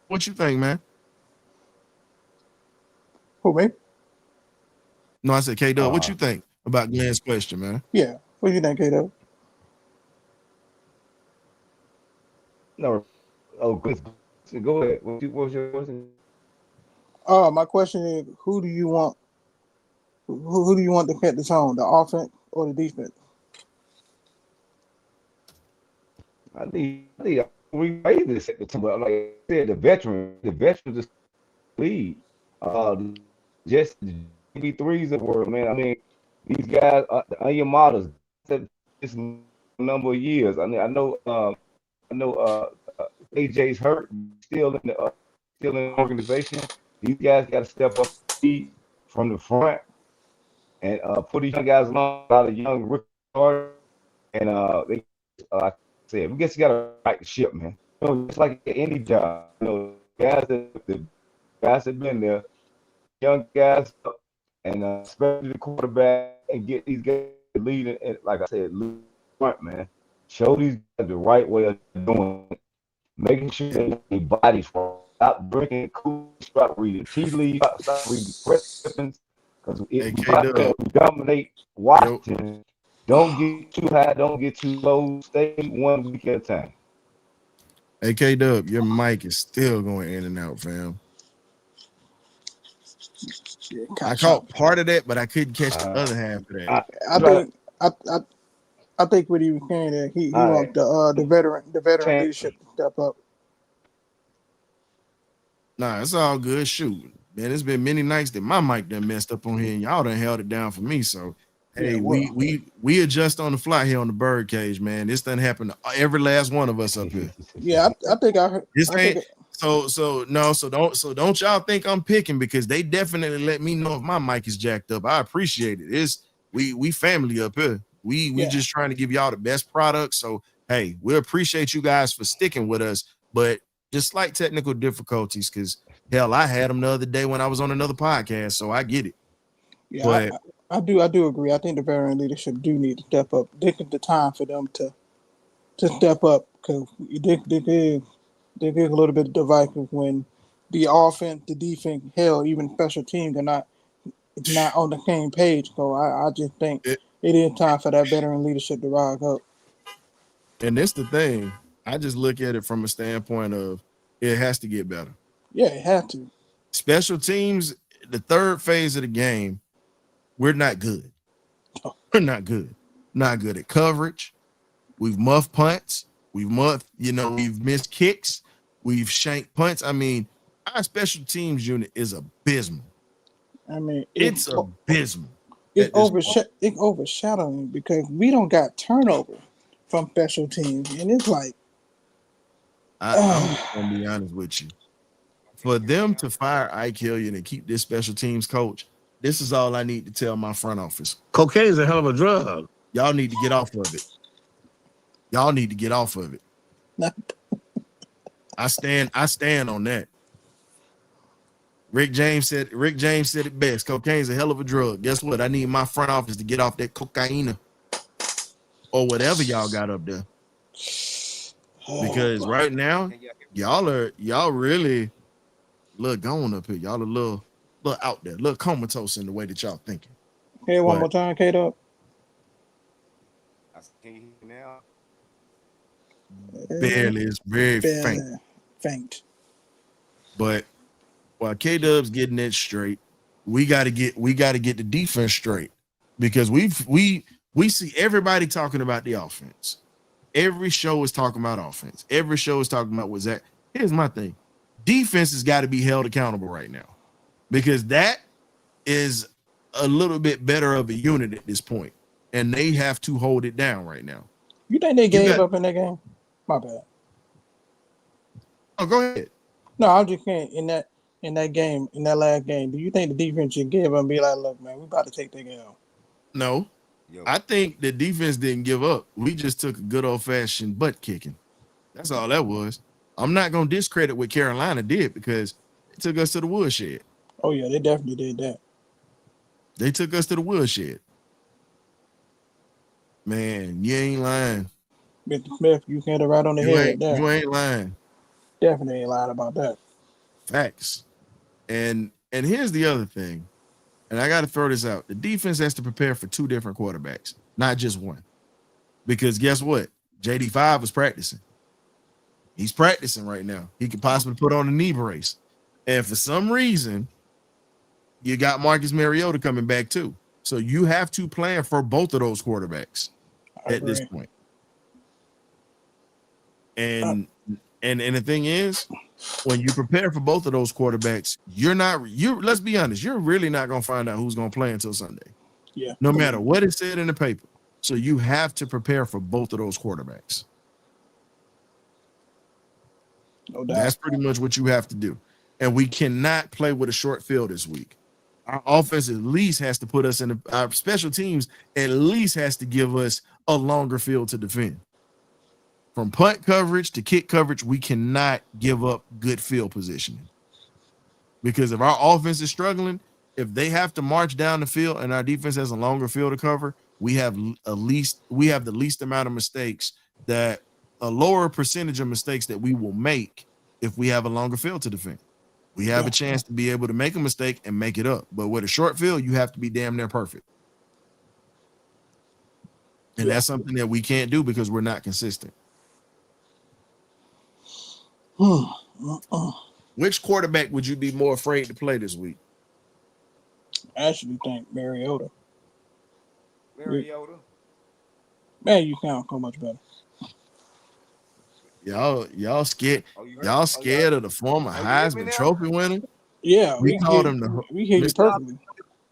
What you think, man? Who, me? No, I said K-Dub. What you think about Glenn's question, man? Yeah. What do you think, K-Dub? No. Oh, good. Go ahead. What was your question? My question is, who do you want? Who do you want to set the tone, the offense or the defense? I need to set the tone. But like I said, the veterans just lead. Just the threes of the world, man. I mean, these guys, the Onyemadas, this number of years. I mean, I know AJ's hurt, still in the organization. These guys got to step up from the front and put these young guys along. A lot of young rookie starters, and like I said, we guess you got to right the ship, man. You know, it's like any job. You know, guys that been there, young guys, and especially the quarterback, and get these guys leading. And like I said, lead front, man. Show these guys the right way of doing it, making sure that their bodies right. Stop drinking cool, stop reading tea leaves, stop reading prescriptions, because Hey, if we K out there, Dub. we dominate Yo, Washington. Don't get too high, don't get too low. Stay 1 week at a time. hey, K Dub, your mic is still going in and out, fam. Yeah, I catch caught up. part of that, but I couldn't catch the Uh, other half of that. I, I try think I think what he was saying that he I wants the veteran chance. leadership to step up. Nah, it's all good. Shoot, man, it's been many nights that my mic done messed up on here, and y'all done held it down for me. So, Yeah, hey, well, we adjust on the fly here on the Birdcage, man. This done happened to every last one of us up here. yeah, I think I heard. This I ain't think so don't y'all think I'm picking, because they definitely let me know if my mic is jacked up. I appreciate it. It's we family up here. We yeah, just trying to give y'all the best product. So hey, we appreciate you guys for sticking with us, but just slight technical difficulties, because hell, I had them the other day when I was on another podcast, so I get it. yeah. But I do agree. I think the veteran leadership do need to step up. This is the time for them to step up because they get a little bit divisive when the offense, the defense, hell, even special teams are not on the same page. So I just think it, it is time for that veteran leadership to rise up. and that's the thing. I just look at it from a standpoint of it has to get better. Yeah, it has to. Special teams, the third phase of the game, we're not good. We're not good. Not good at coverage. We've muffed punts. We've missed kicks. We've shanked punts. I mean, our special teams unit is abysmal. I mean, It's abysmal it's at this point. it's overshadowing because we don't got turnover from special teams, and it's like, I'm just gonna be honest with you. For them to fire Ike Hilliard and keep this special teams coach, this is all I need to tell my front office. Cocaine is a hell of a drug. Y'all need to get off of it. Y'all need to get off of it. I stand on that. Rick James said it best. Cocaine's a hell of a drug. Guess what? I need my front office to get off that cocaine or whatever y'all got up there. Because right now, y'all really look going up here. Y'all a little out there, a little comatose in the way that y'all thinking. Hey, one But- more time, Kato. Can you hear me now? Barely, it's very faint. Faint. But while K-Dub's getting it straight, we gotta get the defense straight, because we see everybody talking about the offense. Every show is talking about offense. Every show is talking about what's that. Here's my thing. Defense has got to be held accountable right now, because that is a little bit better of a unit at this point, and they have to hold it down right now. You think they gave got- up in that game? My bad. Oh, go ahead. No, I'm just saying in that game, in that last game, do you think the defense should give up and be like, look, man, we about to take the L? No, Yo, I think the defense didn't give up. We just took a good old fashioned butt kicking. That's all that was. I'm not gonna discredit what Carolina did, because it took us to the woodshed. Oh yeah, they definitely did that. They took us to the woodshed. Man, you ain't lying. Mr. Smith, you hit it right on the You head right ain't there. you ain't lying. Definitely ain't lying about that. Facts. And here's the other thing, and I got to throw this out. The defense has to prepare for two different quarterbacks, not just one. Because guess what? JD5 was practicing. He's practicing right now. He could possibly put on a knee brace. And for some reason, you got Marcus Mariota coming back too. So you have to plan for both of those quarterbacks I at this agree. point. And the thing is, when you prepare for both of those quarterbacks, let's be honest, you're really not going to find out who's going to play until Sunday, Yeah. no matter what it said in the paper. So you have to prepare for both of those quarterbacks. No doubt. That's pretty much what you have to do. and we cannot play with a short field this week. Our offense at least has to put us in our special teams at least has to give us a longer field to defend. From punt coverage to kick coverage, we cannot give up good field positioning. Because if our offense is struggling, if they have to march down the field and our defense has a longer field to cover, we have the least amount of mistakes, that a lower percentage of mistakes that we will make if we have a longer field to defend. We have a chance to be able to make a mistake and make it up. But with a short field, you have to be damn near perfect. And that's something that we can't do because we're not consistent. Which quarterback would you be more afraid to play this week? I actually think Mariota. Mariota. Man, you sound so much better. Y'all scared? You Y'all scared of the former Heisman Trophy winner? Yeah, We called him we hear you perfectly.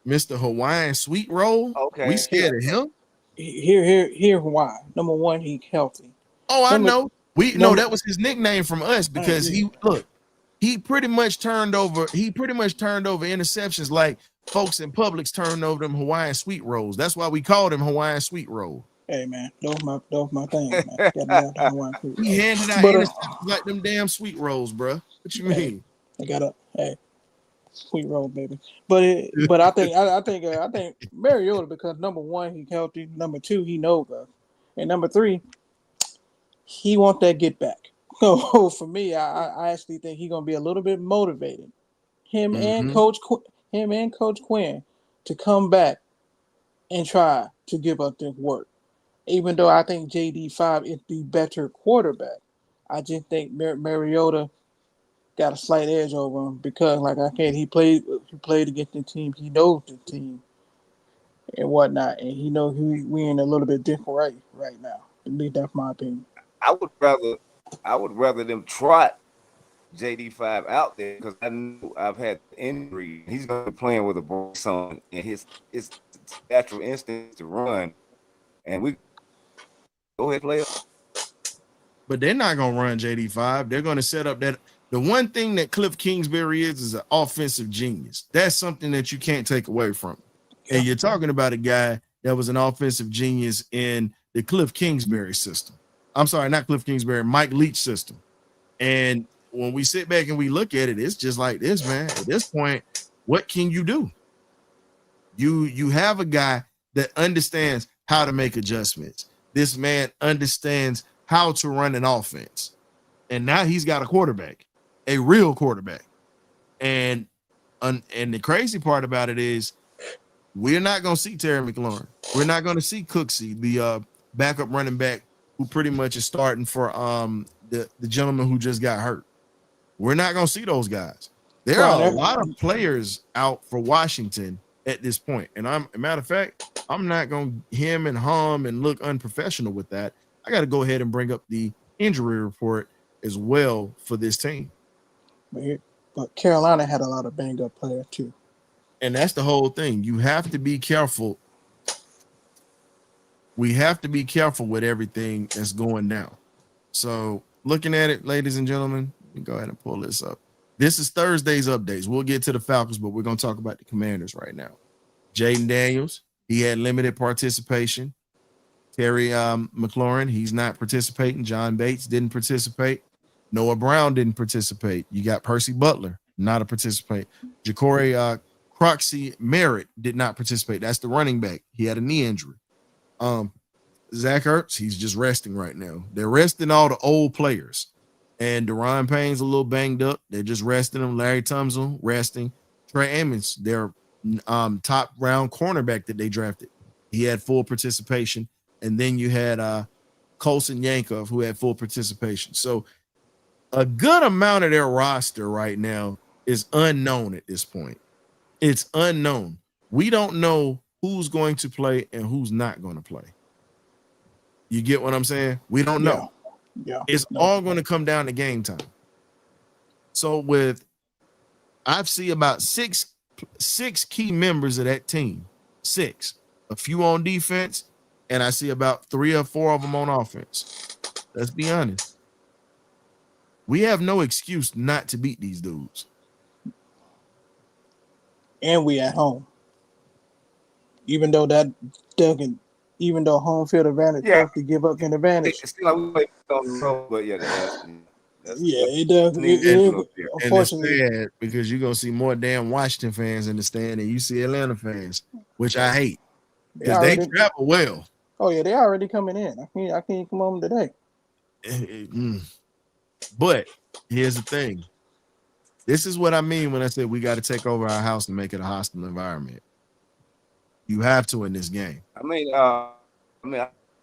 Mr. Hawaiian Sweet Roll. Okay. We scared of him? Here why. Number one, he's healthy. I know. That was his nickname from us because he pretty much turned over interceptions like folks in Publix turned over them Hawaiian Sweet Rolls. That's why we called him Hawaiian Sweet Roll. Hey man, those my thing, man. He handed out interceptions like them damn sweet rolls, bro. What you mean? I got sweet roll, baby. But I think Mariota, because number one, he's healthy. Number two, he knows us, and number three, he wants that get back. So for me, I actually think he's gonna be a little bit motivated. Him and Coach Quinn to come back and try to give up this work. Even though I think JD5 is the better quarterback, I just think Mariota got a slight edge over him because, like I said, he played against the team. He knows the team and whatnot, and he knows we're in a little bit different right now. At least that's my opinion. I would rather them trot JD5 out there because I know I've had injury. He's going to be playing with a brace on, and his natural instinct to run, and we go ahead, play. But they're not going to run JD5. They're going to set up that. The one thing that Cliff Kingsbury is an offensive genius. That's something that you can't take away from him. And you're talking about a guy that was an offensive genius in the Cliff Kingsbury system. I'm sorry, not Cliff Kingsbury, Mike Leach system. And when we sit back and we look at it, it's just like this, man. At this point, what can you do? You have a guy that understands how to make adjustments. This man understands how to run an offense. And now he's got a quarterback, a real quarterback. And the crazy part about it is we're not going to see Terry McLaurin. We're not going to see Cooksey, the backup running back who pretty much is starting for the gentleman who just got hurt. We're not going to see those guys. There are a lot of players out for Washington at this point. And matter of fact, I'm not going to hem and hum and look unprofessional with that. I got to go ahead and bring up the injury report as well for this team. But Carolina had a lot of banged up players too. And that's the whole thing. You have to be careful. We have to be careful with everything that's going down. So looking at it, ladies and gentlemen, let me go ahead and pull this up. This is Thursday's updates. We'll get to the Falcons, but we're going to talk about the Commanders right now. Jaden Daniels, he had limited participation. Terry McLaurin, he's not participating. John Bates didn't participate. Noah Brown didn't participate. You got Percy Butler, not a participate. Ja'Cory Croxy Merritt did not participate. That's the running back. He had a knee injury. Zach Ertz, he's just resting right now. They're resting all the old players. And Deron Payne's a little banged up. They're just resting him. Larry Tunsil resting. Trey Emmons, their top round cornerback that they drafted, he had full participation. And then you had Colson Yankov, who had full participation. So a good amount of their roster right now is unknown at this point. It's unknown. We don't know who's going to play and who's not going to play. You get what I'm saying? We don't know. Yeah. It's all going to come down to game time. So I see about six key members of that team. 6. A few on defense, and I see about 3 or 4 of them on offense. Let's be honest. We have no excuse not to beat these dudes. and we at home. Even though that doesn't, even though home field advantage Yeah, tough to give up an advantage. it's still like we play on the road, but yeah, that's Yeah, it does. neither And here It nor is. there. and it's Unfortunately, sad because you're gonna see more damn Washington fans in the stand than you see Atlanta fans, which I hate they because they already. travel well. Oh yeah, they already coming in. I can't come home today. Mm. But here's the thing. This is what I mean when I said we got to take over our house and make it a hostile environment. You have to in this game. The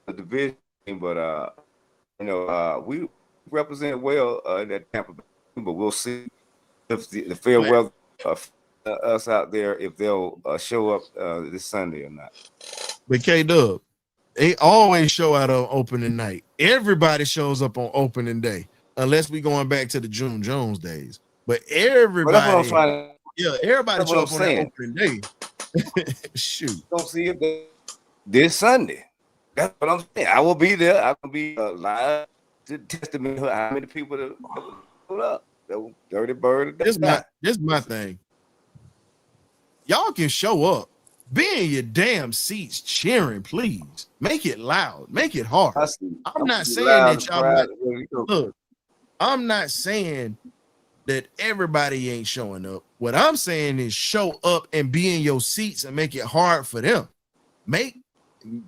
division, but we represent well in that Tampa Bay, but we'll see if the fair But, weather us out there if they'll show up this Sunday or not. but K-Dub, they always show out on opening night. Everybody shows up on opening day, unless we going back to the June Jones days. But But that's what I'm everybody, trying. everybody That's what show I'm up on that saying. opening day. Shoot. Don't see it this Sunday. That's what I'm saying. I will be there. I will be live to testament how many people that put up. That Dirty Bird. This my thing. Y'all can show up. Be in your damn seats cheering, please. Make it loud. Make it hard. I'm not saying that y'all not, look, I'm not saying that everybody ain't showing up. What I'm saying is show up and be in your seats and make it hard for them.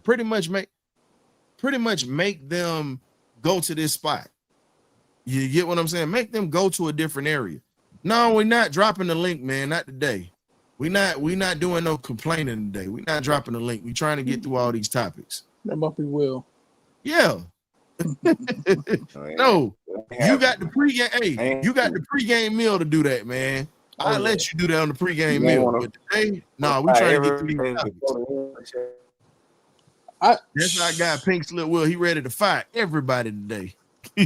Pretty much make them go to this spot. You get what I'm saying? Make them go to a different area. No, we're not dropping the link, man. Not today. We not doing no complaining today. We're not dropping the link. We're trying to get through all these topics. That must be Will. Yeah. No, you got the pregame. Hey, you got the pregame meal to do that, man. I'll let you do that on the pregame meal. But today, no, we trying to get through these topics. That's our guy, Pink Slip Will. He ready to fight everybody today.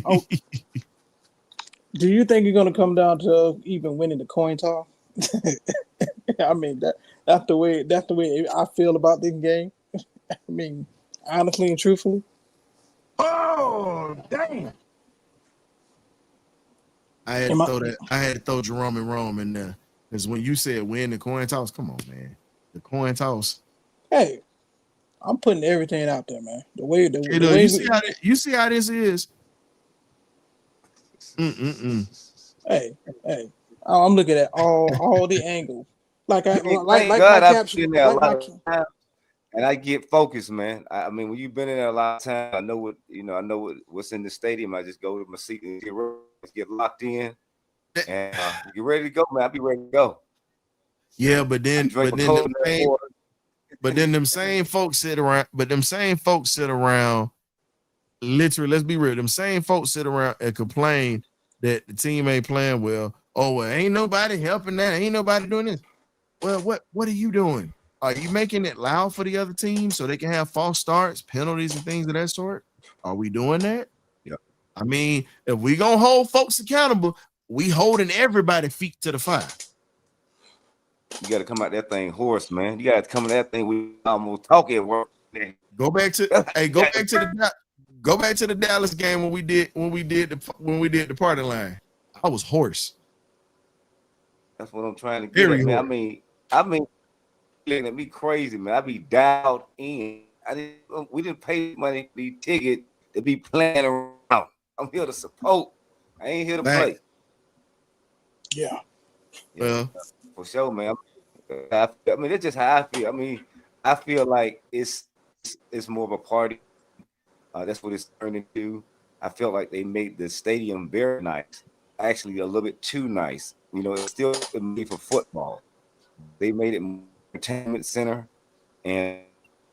Oh, do you think you're gonna come down to even winning the coin toss? I mean that's the way I feel about this game. I mean, honestly and truthfully. Oh, damn. I had to throw Jerome and Rome in there. Because when you said win the coin toss, come on, man. The coin toss. Hey, I'm putting everything out there, man. The way you see how this is. Hey, I'm looking at all the angles. Like I've been there a lot of time, and I get focused, man. I mean, when you've been in there a lot of time, I know what's in the stadium. I just go to my seat and get locked in, and get ready to go, man. I'll be ready to go. Yeah, but then them same folks sit around. Literally, let's be real. Them same folks sit around and complain that the team ain't playing well. Oh, well, ain't nobody helping that. Ain't nobody doing this. Well, what are you doing? Are you making it loud for the other team so they can have false starts, penalties, and things of that sort? Are we doing that? Yeah. I mean, if we gonna hold folks accountable, we holding everybody feet to the fire. You got to come out that thing hoarse, man. You got to come out that thing. We almost talk at work. Go back to the Dallas game when we did the party line. I was hoarse. That's what I'm trying to get at, man. I mean, looking at me crazy, man. I be dialed in. We didn't pay money to be ticket to be playing around. I'm here to support. I ain't here to play. Yeah. Well, for sure, man. I mean, that's just how I feel. I mean, I feel like it's more of a party. That's what it's turned into. I feel like they made the stadium very nice, actually a little bit too nice. You know, it's still made for football. They made it an entertainment center, and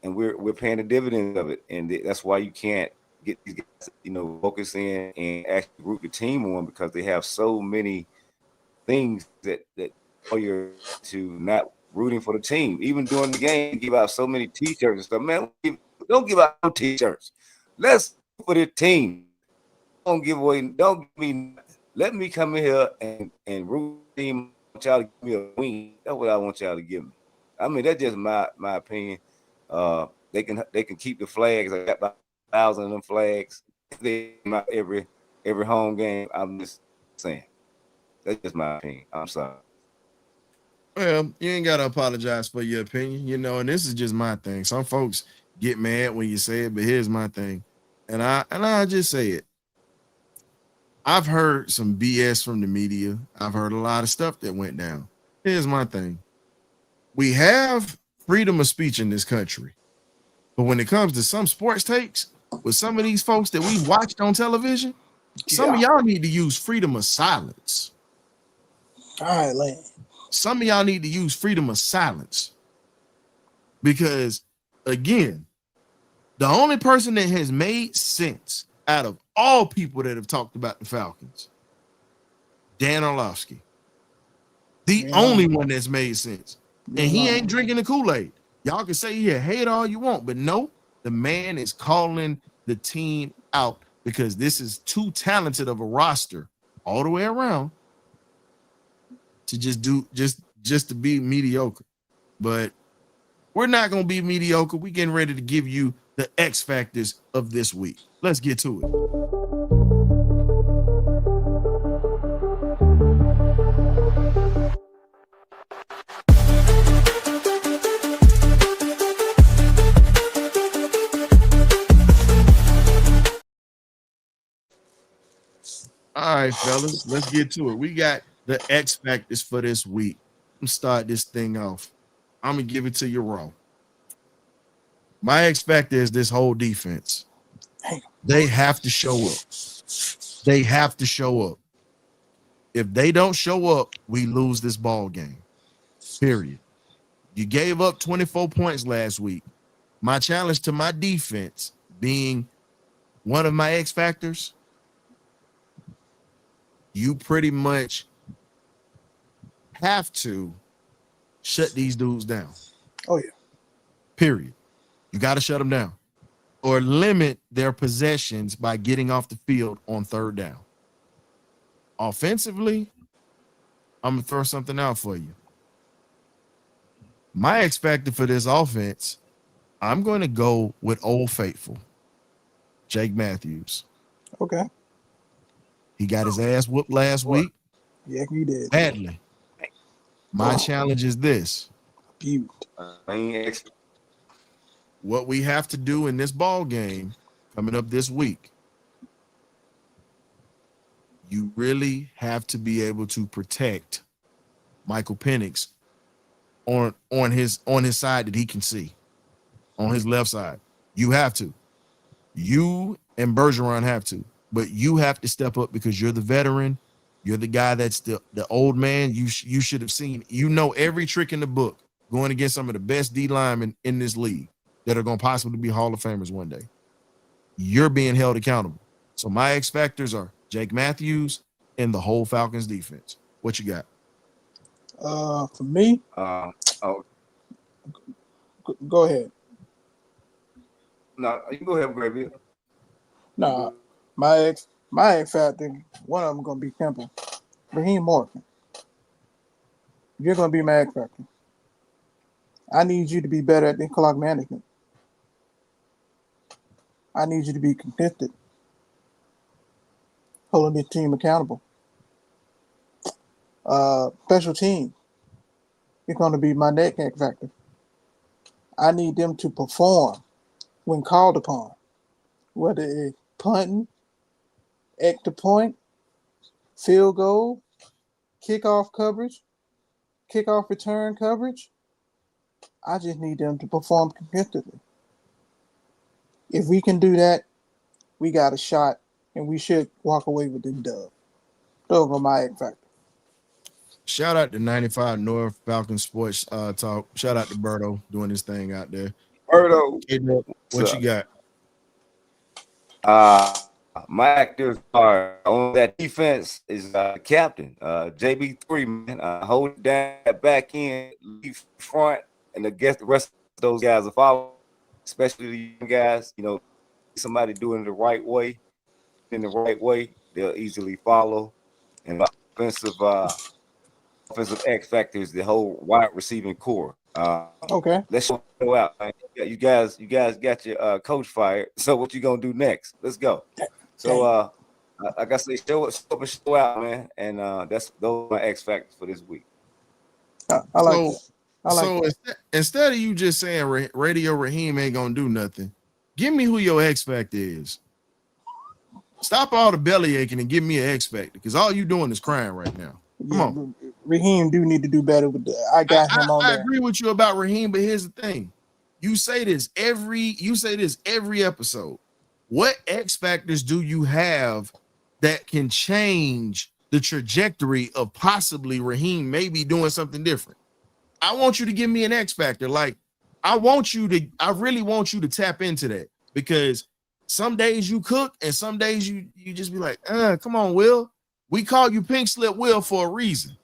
we're paying the dividends of it, and that's why you can't get these guys, focus in and actually root the team on, because they have so many things that you're to not rooting for the team. Even during the game, you give out so many T-shirts and stuff. Man, don't give out no T-shirts. Let's for the team. Don't give me. Let me come in here and root the team. I want y'all to give me a win. That's what I want y'all to give me. I mean, that's just my opinion. They can keep the flags. I got about 1,000 of them flags. They not every home game. I'm just saying. That's just my opinion. I'm sorry. Well, you ain't gotta apologize for your opinion, and this is just my thing. Some folks get mad when you say it, but here's my thing. And I just say it. I've heard some BS from the media. I've heard a lot of stuff that went down. Here's my thing. We have freedom of speech in this country. But when it comes to some sports takes, with some of these folks that we watched on television, some of y'all need to use freedom of silence. All right, Lane. Some of y'all need to use freedom of silence. Because, again, the only person that has made sense out of all people that have talked about the Falcons, Dan Orlovsky. The only one that's made sense. And he ain't drinking the Kool-Aid. Y'all can say you hate all you want, but no, the man is calling the team out because this is too talented of a roster all the way around to just to be mediocre. But we're not going to be mediocre. We're getting ready to give you the X factors of this week. Let's get to it. All right, fellas, let's get to it. We got the X factors for this week. Let's start this thing off. I'm going to give it to you raw. My X factor is this whole defense. They have to show up. They have to show up. If they don't show up, we lose this ball game. Period. You gave up 24 points last week. My challenge to my defense being one of my X factors, you pretty much have to shut these dudes down. Oh, yeah. Period. You got to shut them down or limit their possessions by getting off the field on third down. Offensively, I'm going to throw something out for you. My X factor for this offense, I'm going to go with Old Faithful, Jake Matthews. Okay. He got his ass whooped last week. Yeah, he did. Badly. My challenge is this. What we have to do in this ball game coming up this week, you really have to be able to protect Michael Penix on his side that he can see, on his left side. You have to. You and Bergeron have to. But you have to step up because you're the veteran. You're the guy that's the old man. You should have seen. You know every trick in the book going against some of the best D linemen in this league that are going to possibly be Hall of Famers one day. You're being held accountable. So my X factors are Jake Matthews and the whole Falcons defense. What you got? For me, go ahead. No, you go ahead, Gravy. Nah, my X factor, one of them gonna be Temple. Raheem Morgan. You're gonna be my X factor. I need you to be better at the clock management. I need you to be consistent, holding this team accountable. Special team. You're gonna be my next X factor. I need them to perform when called upon, whether it's punting, extra point, field goal, kickoff coverage, kickoff return coverage. I just need them to perform consistently. If we can do that, we got a shot, and we should walk away with this dub. Those are my X factor. Shout out to 95 North Falcon Sports Talk. Shout out to Berto doing his thing out there. Berto, what you got? My actors are on that defense is captain JB3, man. Hold it down that back end, leave front, and I guess the rest of those guys will follow, especially the young guys. You know, somebody doing it the right way, they'll easily follow. And offensive X factor is the whole wide receiving core. Okay. Let's go out. Man. You guys got your coach fired. So what you gonna do next? Let's go. So like I say, show up and show out, man. And those are my X factors for this week. I like So, that. I like so that. instead of you just saying Radio Raheem ain't gonna do nothing, give me who your X Factor is. Stop all the belly aching and give me an X Factor, because all you doing is crying right now. Come Yeah, on. Raheem do need to do better with that. I got him on I there. agree with you about Raheem, but here's the thing: you say this every episode. What X factors do you have that can change the trajectory of possibly Raheem maybe doing something different? I want you to give me an X factor. Like, I really want you to tap into that, because some days you cook and some days you just be like, come on, Will. We call you Pink Slip Will for a reason.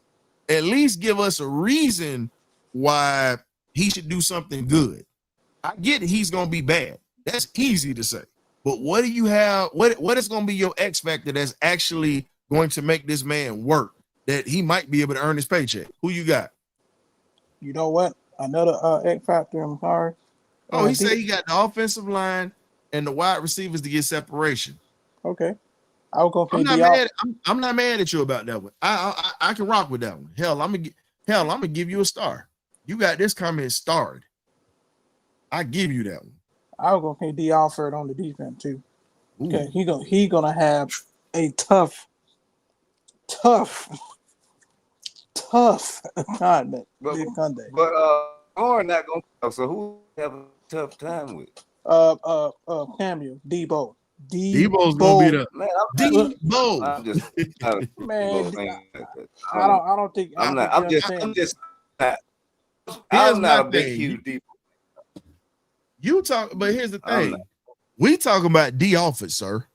At least give us a reason why he should do something good. I get he's gonna be bad. That's easy to say. But what do you have? What is gonna be your X factor that's actually going to make this man work, that he might be able to earn his paycheck? Who you got? You know what? Another X factor. I'm sorry. Oh, he said he got the offensive line and the wide receivers to get separation. Okay. I was gonna I'm say not mad. I'm not mad at you about that one. I can rock with that one. Hell, I'm gonna give you a star. You got this comment starred. I give you that one. I was gonna say D. Alford on the defense too. Ooh. Okay, he gonna have a tough assignment this Sunday. But Horn not gonna. So who have a tough time with? Samuel Debo. Debo's gonna be the Man, Debo. I'm just Man, I don't think. I'm not. I'm just. Here's I'm my not a big thing. huge deep. You talk, but here's the thing. We talking about D Alford, sir.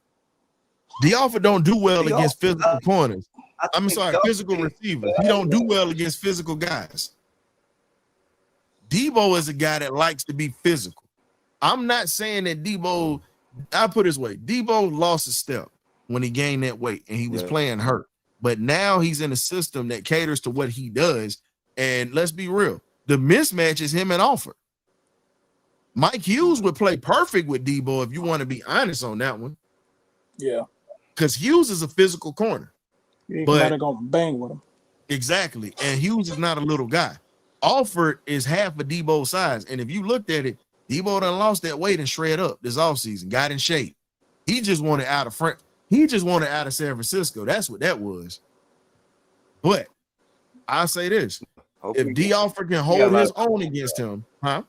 D Alford don't do well against physical corners. I'm sorry, physical receivers. He don't do well against physical guys. Debo is a guy that likes to be physical. I'm not saying that Debo, I'll put it this way, Debo lost a step when he gained that weight and he was playing hurt. But now he's in a system that caters to what he does. And let's be real, the mismatch is him and Alford. Mike Hughes would play perfect with Debo if you want to be honest on that one. Yeah. Because Hughes is a physical corner. You ain't But gonna bang with him. exactly. And Hughes is not a little guy. Alford is half of Debo's size. And if you looked at it, Debo done lost that weight and shred up this offseason, got in shape. He just wanted out of front. He just wanted out of San Francisco. That's what that was. But I'll say this. If D. Alford can hold his own against him, huh?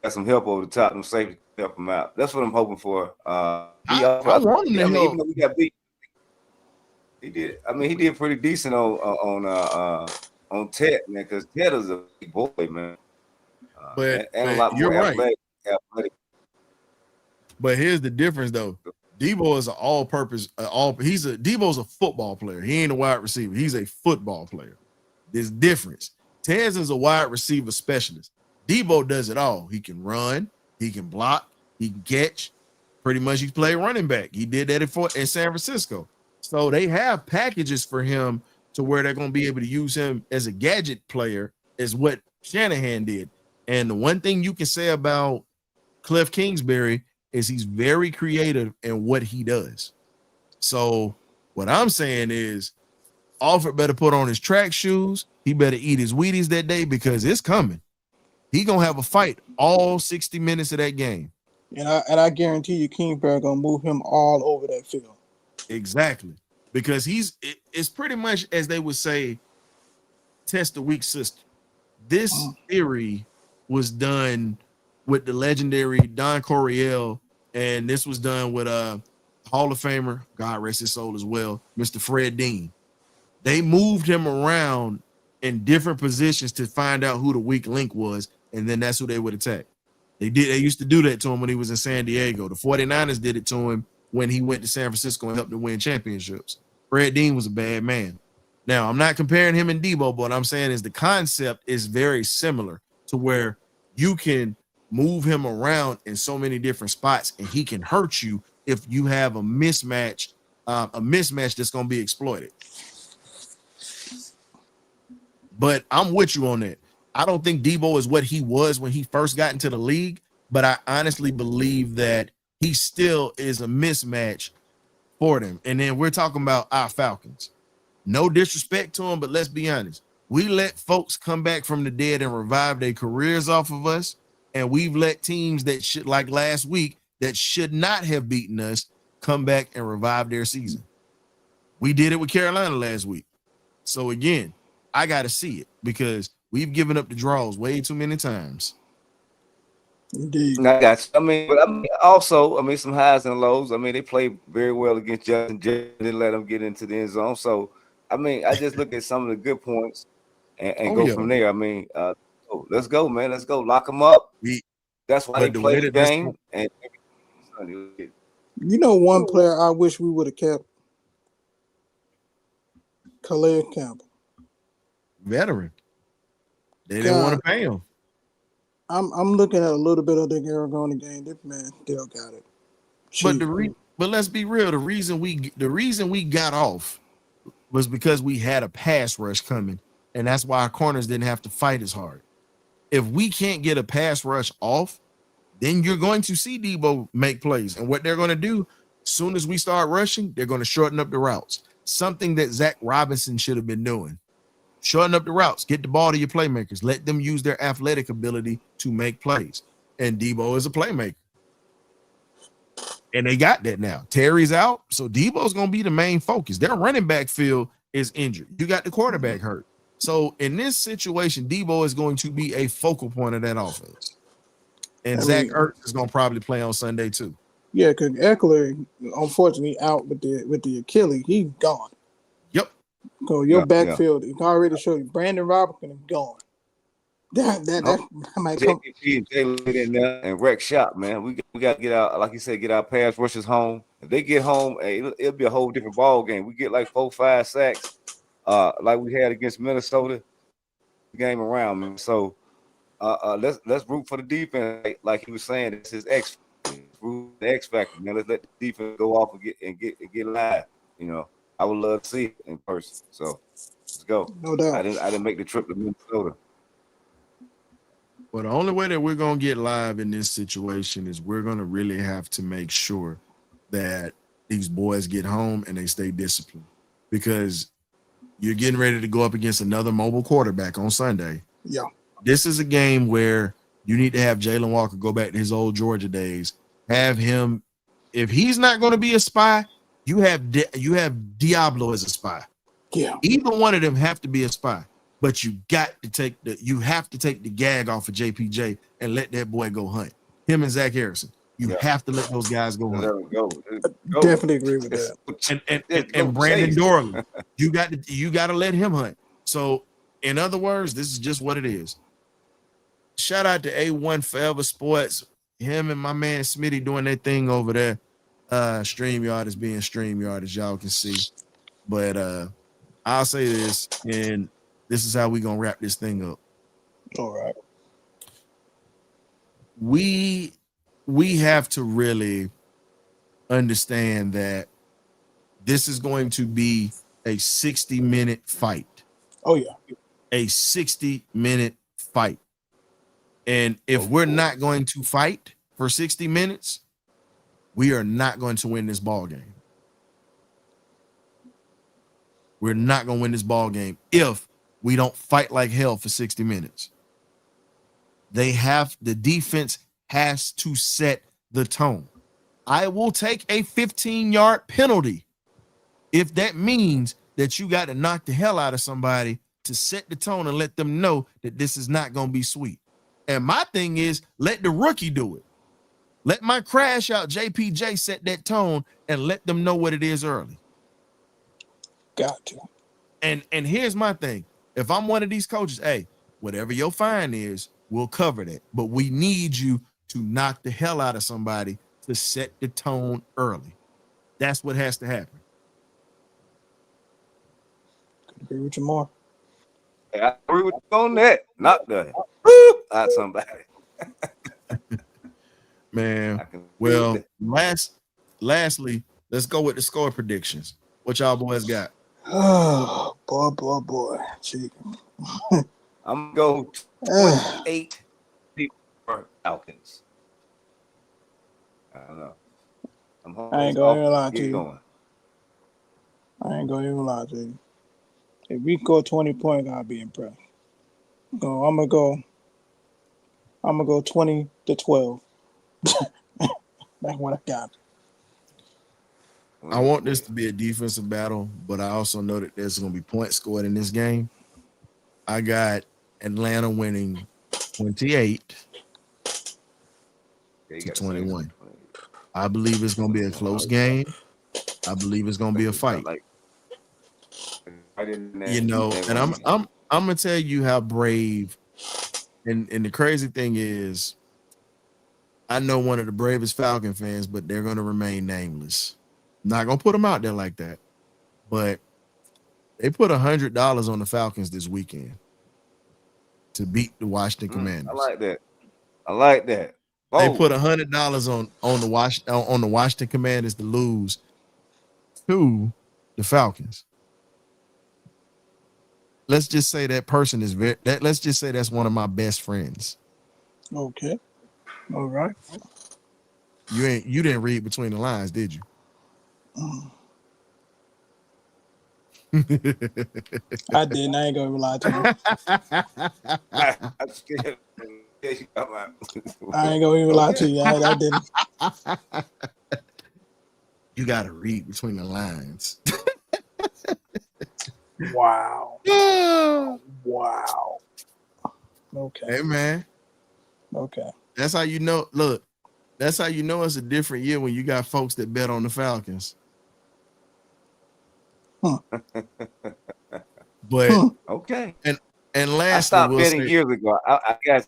Got some help over the top, them safety help him out. That's what I'm hoping for. I want him to help. Even though we got beat, he did. I mean, he did pretty decent on Ted, man, because Ted is a big boy, man. But a lot you're more right. athletic. But here's the difference, though. Debo is an all-purpose. Debo's a football player. He ain't a wide receiver. He's a football player. There's difference. Tez is a wide receiver specialist. Debo does it all. He can run. He can block. He can catch. Pretty much, he played running back. He did that in San Francisco. So they have packages for him to where they're going to be able to use him as a gadget player, is what Shanahan did. And the one thing you can say about Cliff Kingsbury is he's very creative in what he does. So what I'm saying is Alford better put on his track shoes. He better eat his Wheaties that day, because it's coming. He going to have a fight all 60 minutes of that game. And I guarantee you Kingsbury gonna move him all over that field. Exactly. Because it's pretty much, as they would say, test the weak system. This theory was done with the legendary Don Coryell, and this was done with Hall of Famer, God rest his soul as well, Mr. Fred Dean. They moved him around in different positions to find out who the weak link was, and then that's who they would attack. They used to do that to him when he was in San Diego. The 49ers did it to him when he went to San Francisco and helped them win championships. Fred Dean was a bad man. Now, I'm not comparing him and Debo, but what I'm saying is the concept is very similar, to where you can move him around in so many different spots and he can hurt you if you have a mismatch that's going to be exploited. But I'm with you on that. I don't think Debo is what he was when he first got into the league, but I honestly believe that he still is a mismatch for them. And then we're talking about our Falcons. No disrespect to him, but let's be honest. We let folks come back from the dead and revive their careers off of us. And we've let teams that should, like last week, that should not have beaten us come back and revive their season. We did it with Carolina last week. So again, I got to see it because we've given up the draws way too many times. Indeed. I got you. I mean, some highs and lows. I mean, they played very well against Justin. Didn't let them get into the end zone. So, I mean, I just look at some of the good points and go from there. I mean, let's go, man. Let's go. Lock them up. That's why they play the game. And you know, one player I wish we would have kept, Calais Campbell. Veteran. They didn't want to pay him. I'm looking at a little bit of the Arizona game. This man still got it. But let's be real. The reason we got off was because we had a pass rush coming, and that's why our corners didn't have to fight as hard. If we can't get a pass rush off, then you're going to see Debo make plays. And what they're going to do, as soon as we start rushing, they're going to shorten up the routes. Something that Zach Robinson should have been doing. Shorten up the routes. Get the ball to your playmakers. Let them use their athletic ability to make plays. And Debo is a playmaker. And they got that now. Terry's out, so Debo's going to be the main focus. Their running back field is injured. You got the quarterback hurt. So in this situation, Debo is going to be a focal point of that offense. And Zach Ertz is going to probably play on Sunday too. Yeah, because Eckler, unfortunately, out with the Achilles. He's gone. Yep. So your backfield is already showed you. Brandon Robinson is gone. That might come. And Rex Shop, man. We got to get out, like you said, get our pass rushers home. If they get home, it'll be a whole different ball game. We get like 4-5 sacks, like we had against Minnesota. Game around, man. So let's root for the defense, like he was saying. This is X factor, man. Let's let the defense go off and get live. You know, I would love to see it in person. So let's go. No doubt. I didn't make the trip to Minnesota. Well, the only way that we're going to get live in this situation is we're going to really have to make sure that these boys get home and they stay disciplined, because you're getting ready to go up against another mobile quarterback on Sunday. Yeah. This is a game where you need to have Jalen Walker go back to his old Georgia days. Have him, if he's not going to be a spy, you have Diablo as a spy. Yeah. Either one of them have to be a spy. But you have to take the gag off of JPJ and let that boy go hunt. Him and Zach Harrison. You have to let those guys go hunt. Go. Definitely agree with that. And Brandon Dorley, you got to let him hunt. So, in other words, this is just what it is. Shout out to A1 Forever Sports. Him and my man Smitty doing their thing over there. StreamYard is being StreamYard, as y'all can see. But I'll say this, and this is how we're going to wrap this thing up. All right. We have to really understand that this is going to be a 60-minute fight. Oh, yeah. A 60-minute fight. And if we're not going to fight for 60 minutes, we are not going to win this ball game. We're not going to win this ball game if we don't fight like hell for 60 minutes. The defense has to set the tone. I will take a 15-yard penalty if that means that you got to knock the hell out of somebody to set the tone and let them know that this is not going to be sweet. And my thing is, let the rookie do it. Let my crash out JPJ set that tone and let them know what it is early. Got to. And here's my thing. If I'm one of these coaches, hey, whatever your fine is, we'll cover that. But we need you to knock the hell out of somebody to set the tone early. That's what has to happen. Could agree with you more. I agree with you on that. Knock the out somebody. Man, well, lastly, let's go with the score predictions. What y'all boys got? Oh, boy. Gee. I'm going to go 8 for Falcons. I don't know. I ain't gonna even lie to you. I ain't gonna even lie to you. If we go 20 points, I'll be impressed. So I'm gonna go 20-12. That's what I got. I want this to be a defensive battle, but I also know that there's going to be points scored in this game. I got Atlanta winning 28 to 21. I believe it's going to be a close game. I believe it's going to be a fight. You know, and I'm going to tell you how brave. And the crazy thing is, I know one of the bravest Falcon fans, but they're going to remain nameless. Not going to put them out there like that, but they put $100 on the Falcons this weekend to beat the Washington Commanders. I like that. They put $100 on the Washington Commanders to lose to the Falcons. Let's just say that person is let's just say that's one of my best friends. Okay. All right. You didn't read between the lines, did you? I didn't. I ain't gonna lie to you. I ain't gonna even lie to you. I didn't. You gotta read between the lines. Wow. Wow. Okay. Hey man. Okay. That's how you know. Look, that's how you know it's a different year when you got folks that bet on the Falcons. But okay. And lastly, I stopped betting years ago. I guess,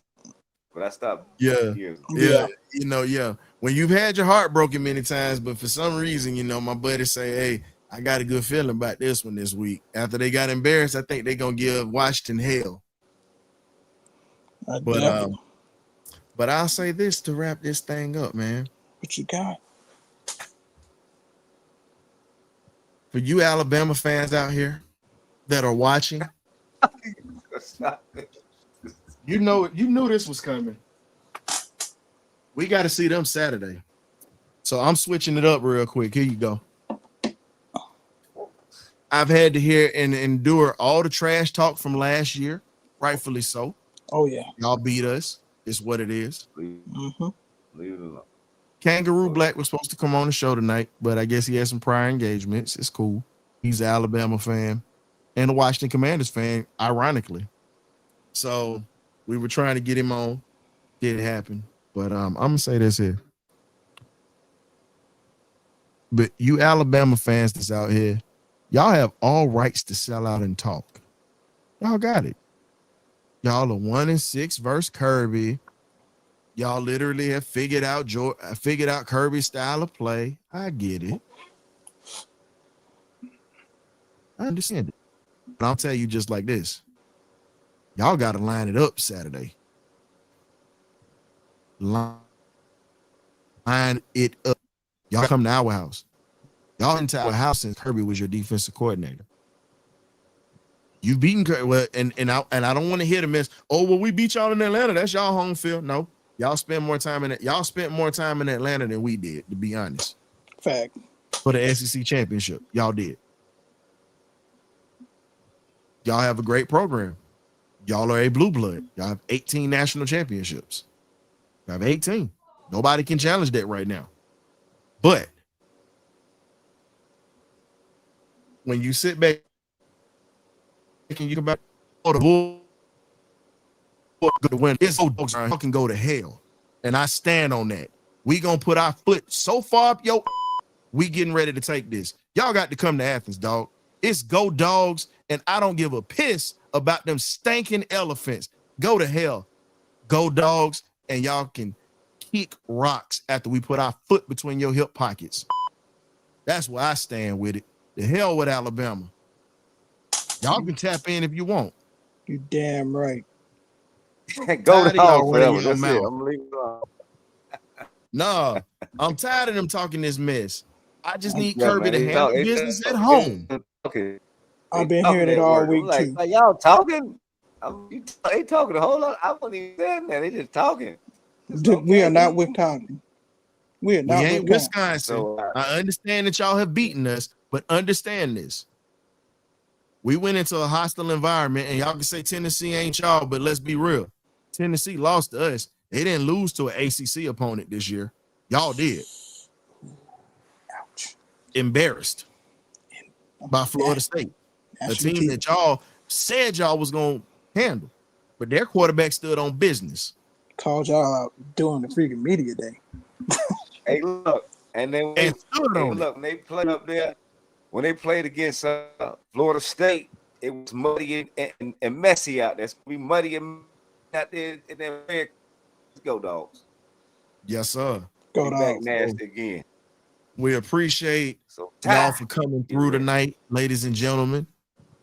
but I stopped. Yeah. Years ago. Yeah. You know, yeah. When you've had your heart broken many times, but for some reason, you know, my buddies say, "Hey, I got a good feeling about this one this week." After they got embarrassed, I think they're gonna give Washington hell. But I'll say this to wrap this thing up, man. What you got? For you Alabama fans out here that are watching, you knew this was coming. We got to see them Saturday. So I'm switching it up real quick. Here you go. I've had to hear and endure all the trash talk from last year, rightfully so. Oh yeah, y'all beat us. It's what it is. Mm-hmm. Leave it alone. Kangaroo Black was supposed to come on the show tonight, but I guess he had some prior engagements. It's cool. He's an Alabama fan and a Washington Commanders fan, ironically. So we were trying to get him on. Didn't happen. But I'm gonna say this here. But you Alabama fans that's out here, y'all have all rights to sell out and talk. Y'all got it. Y'all are 1-6 versus Kirby. Y'all literally have figured out Kirby's style of play. I get it. I understand it. But I'll tell you just like this. Y'all got to line it up Saturday. Line it up. Y'all come to our house. Y'all into our house since Kirby was your defensive coordinator. You've beaten Kirby. Well, and I don't want to hear the mess. Oh, well, we beat y'all in Atlanta. That's y'all home field. No. Y'all spent more time in Atlanta than we did, to be honest. Fact. For the SEC championship. Y'all did. Y'all have a great program. Y'all are a blue blood. Y'all have 18 national championships. You have 18. Nobody can challenge that right now. But when you sit back and you come back, the bull to win. It's so dogs can go to hell. And I stand on that. We gonna put our foot so far up, we getting ready to take this. Y'all got to come to Athens, dog. It's go dogs, and I don't give a piss about them stinking elephants. Go to hell. Go dogs, and y'all can kick rocks after we put our foot between your hip pockets. That's where I stand with it. The hell with Alabama. Y'all can tap in if you want. You damn right. Go down forever. That's it. I'm leaving it alone. No, I'm tired of them talking this mess. I just need Kirby to handle business at home. Okay. I've been hearing it all week too. Like, y'all talking? They talking a whole lot. I wasn't even saying that. They just talking. We are not Wisconsin. We ain't Wisconsin. So, I understand that y'all have beaten us, but understand this. We went into a hostile environment, and y'all can say Tennessee ain't y'all, but let's be real. Tennessee lost to us. They didn't lose to an ACC opponent this year. Y'all did. Ouch. Embarrassed by Florida State, a team that y'all said y'all was going to handle, but their quarterback stood on business. Called y'all out during the freaking media day. Hey, look, and then And stood on look, when they played up there, when they played against Florida State, it was muddy and messy out there. It's gonna be muddy and out there in that red. Let's go, dogs. Yes, sir. Go Be back dogs. nasty again. We appreciate So y'all for coming through tonight, ladies and gentlemen.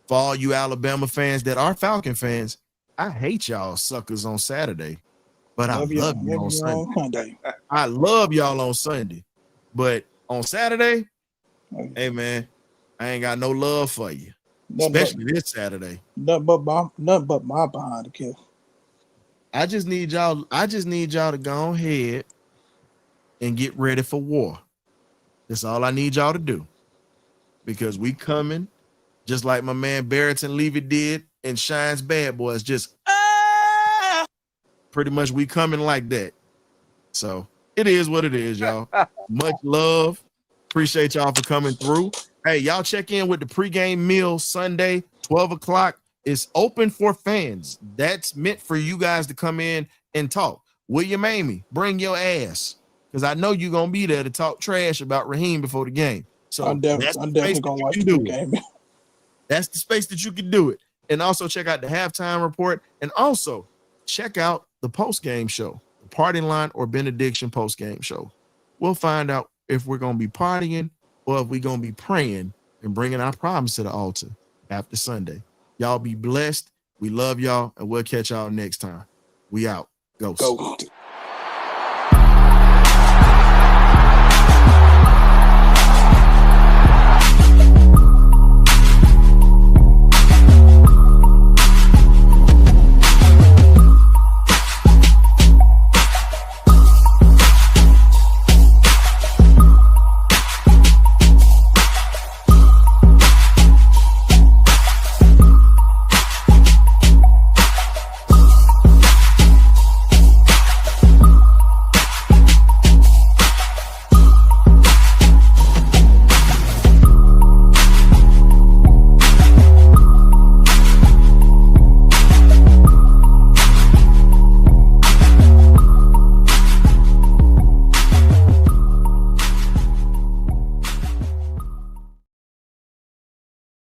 For all you Alabama fans that are Falcon fans, I hate y'all suckers on Saturday, but I love you on Sunday. I love y'all on Sunday, but on Saturday, hey man, I ain't got no love for you, especially this Saturday. Nothing but my behind the kill. I just need y'all to go ahead and get ready for war. That's all I need y'all to do, because we coming just like my man Barrington Levy did in Shine's Bad Boys. Just pretty much we coming like that. So it is what it is, y'all. Much love. Appreciate y'all for coming through. Hey, y'all check in with the pregame meal Sunday, 12 o'clock. It's open for fans. That's meant for you guys to come in and talk. William Amy, bring your ass, because I know you're going to be there to talk trash about Raheem before the game. So I'm definitely going to watch the game. That's the space that you can do it. And also check out the halftime report, and also check out the post-game show, the Party Line or Benediction post-game show. We'll find out if we're going to be partying or if we're going to be praying and bringing our problems to the altar after Sunday. Y'all be blessed. We love y'all, and we'll catch y'all next time. We out. Ghost. Go.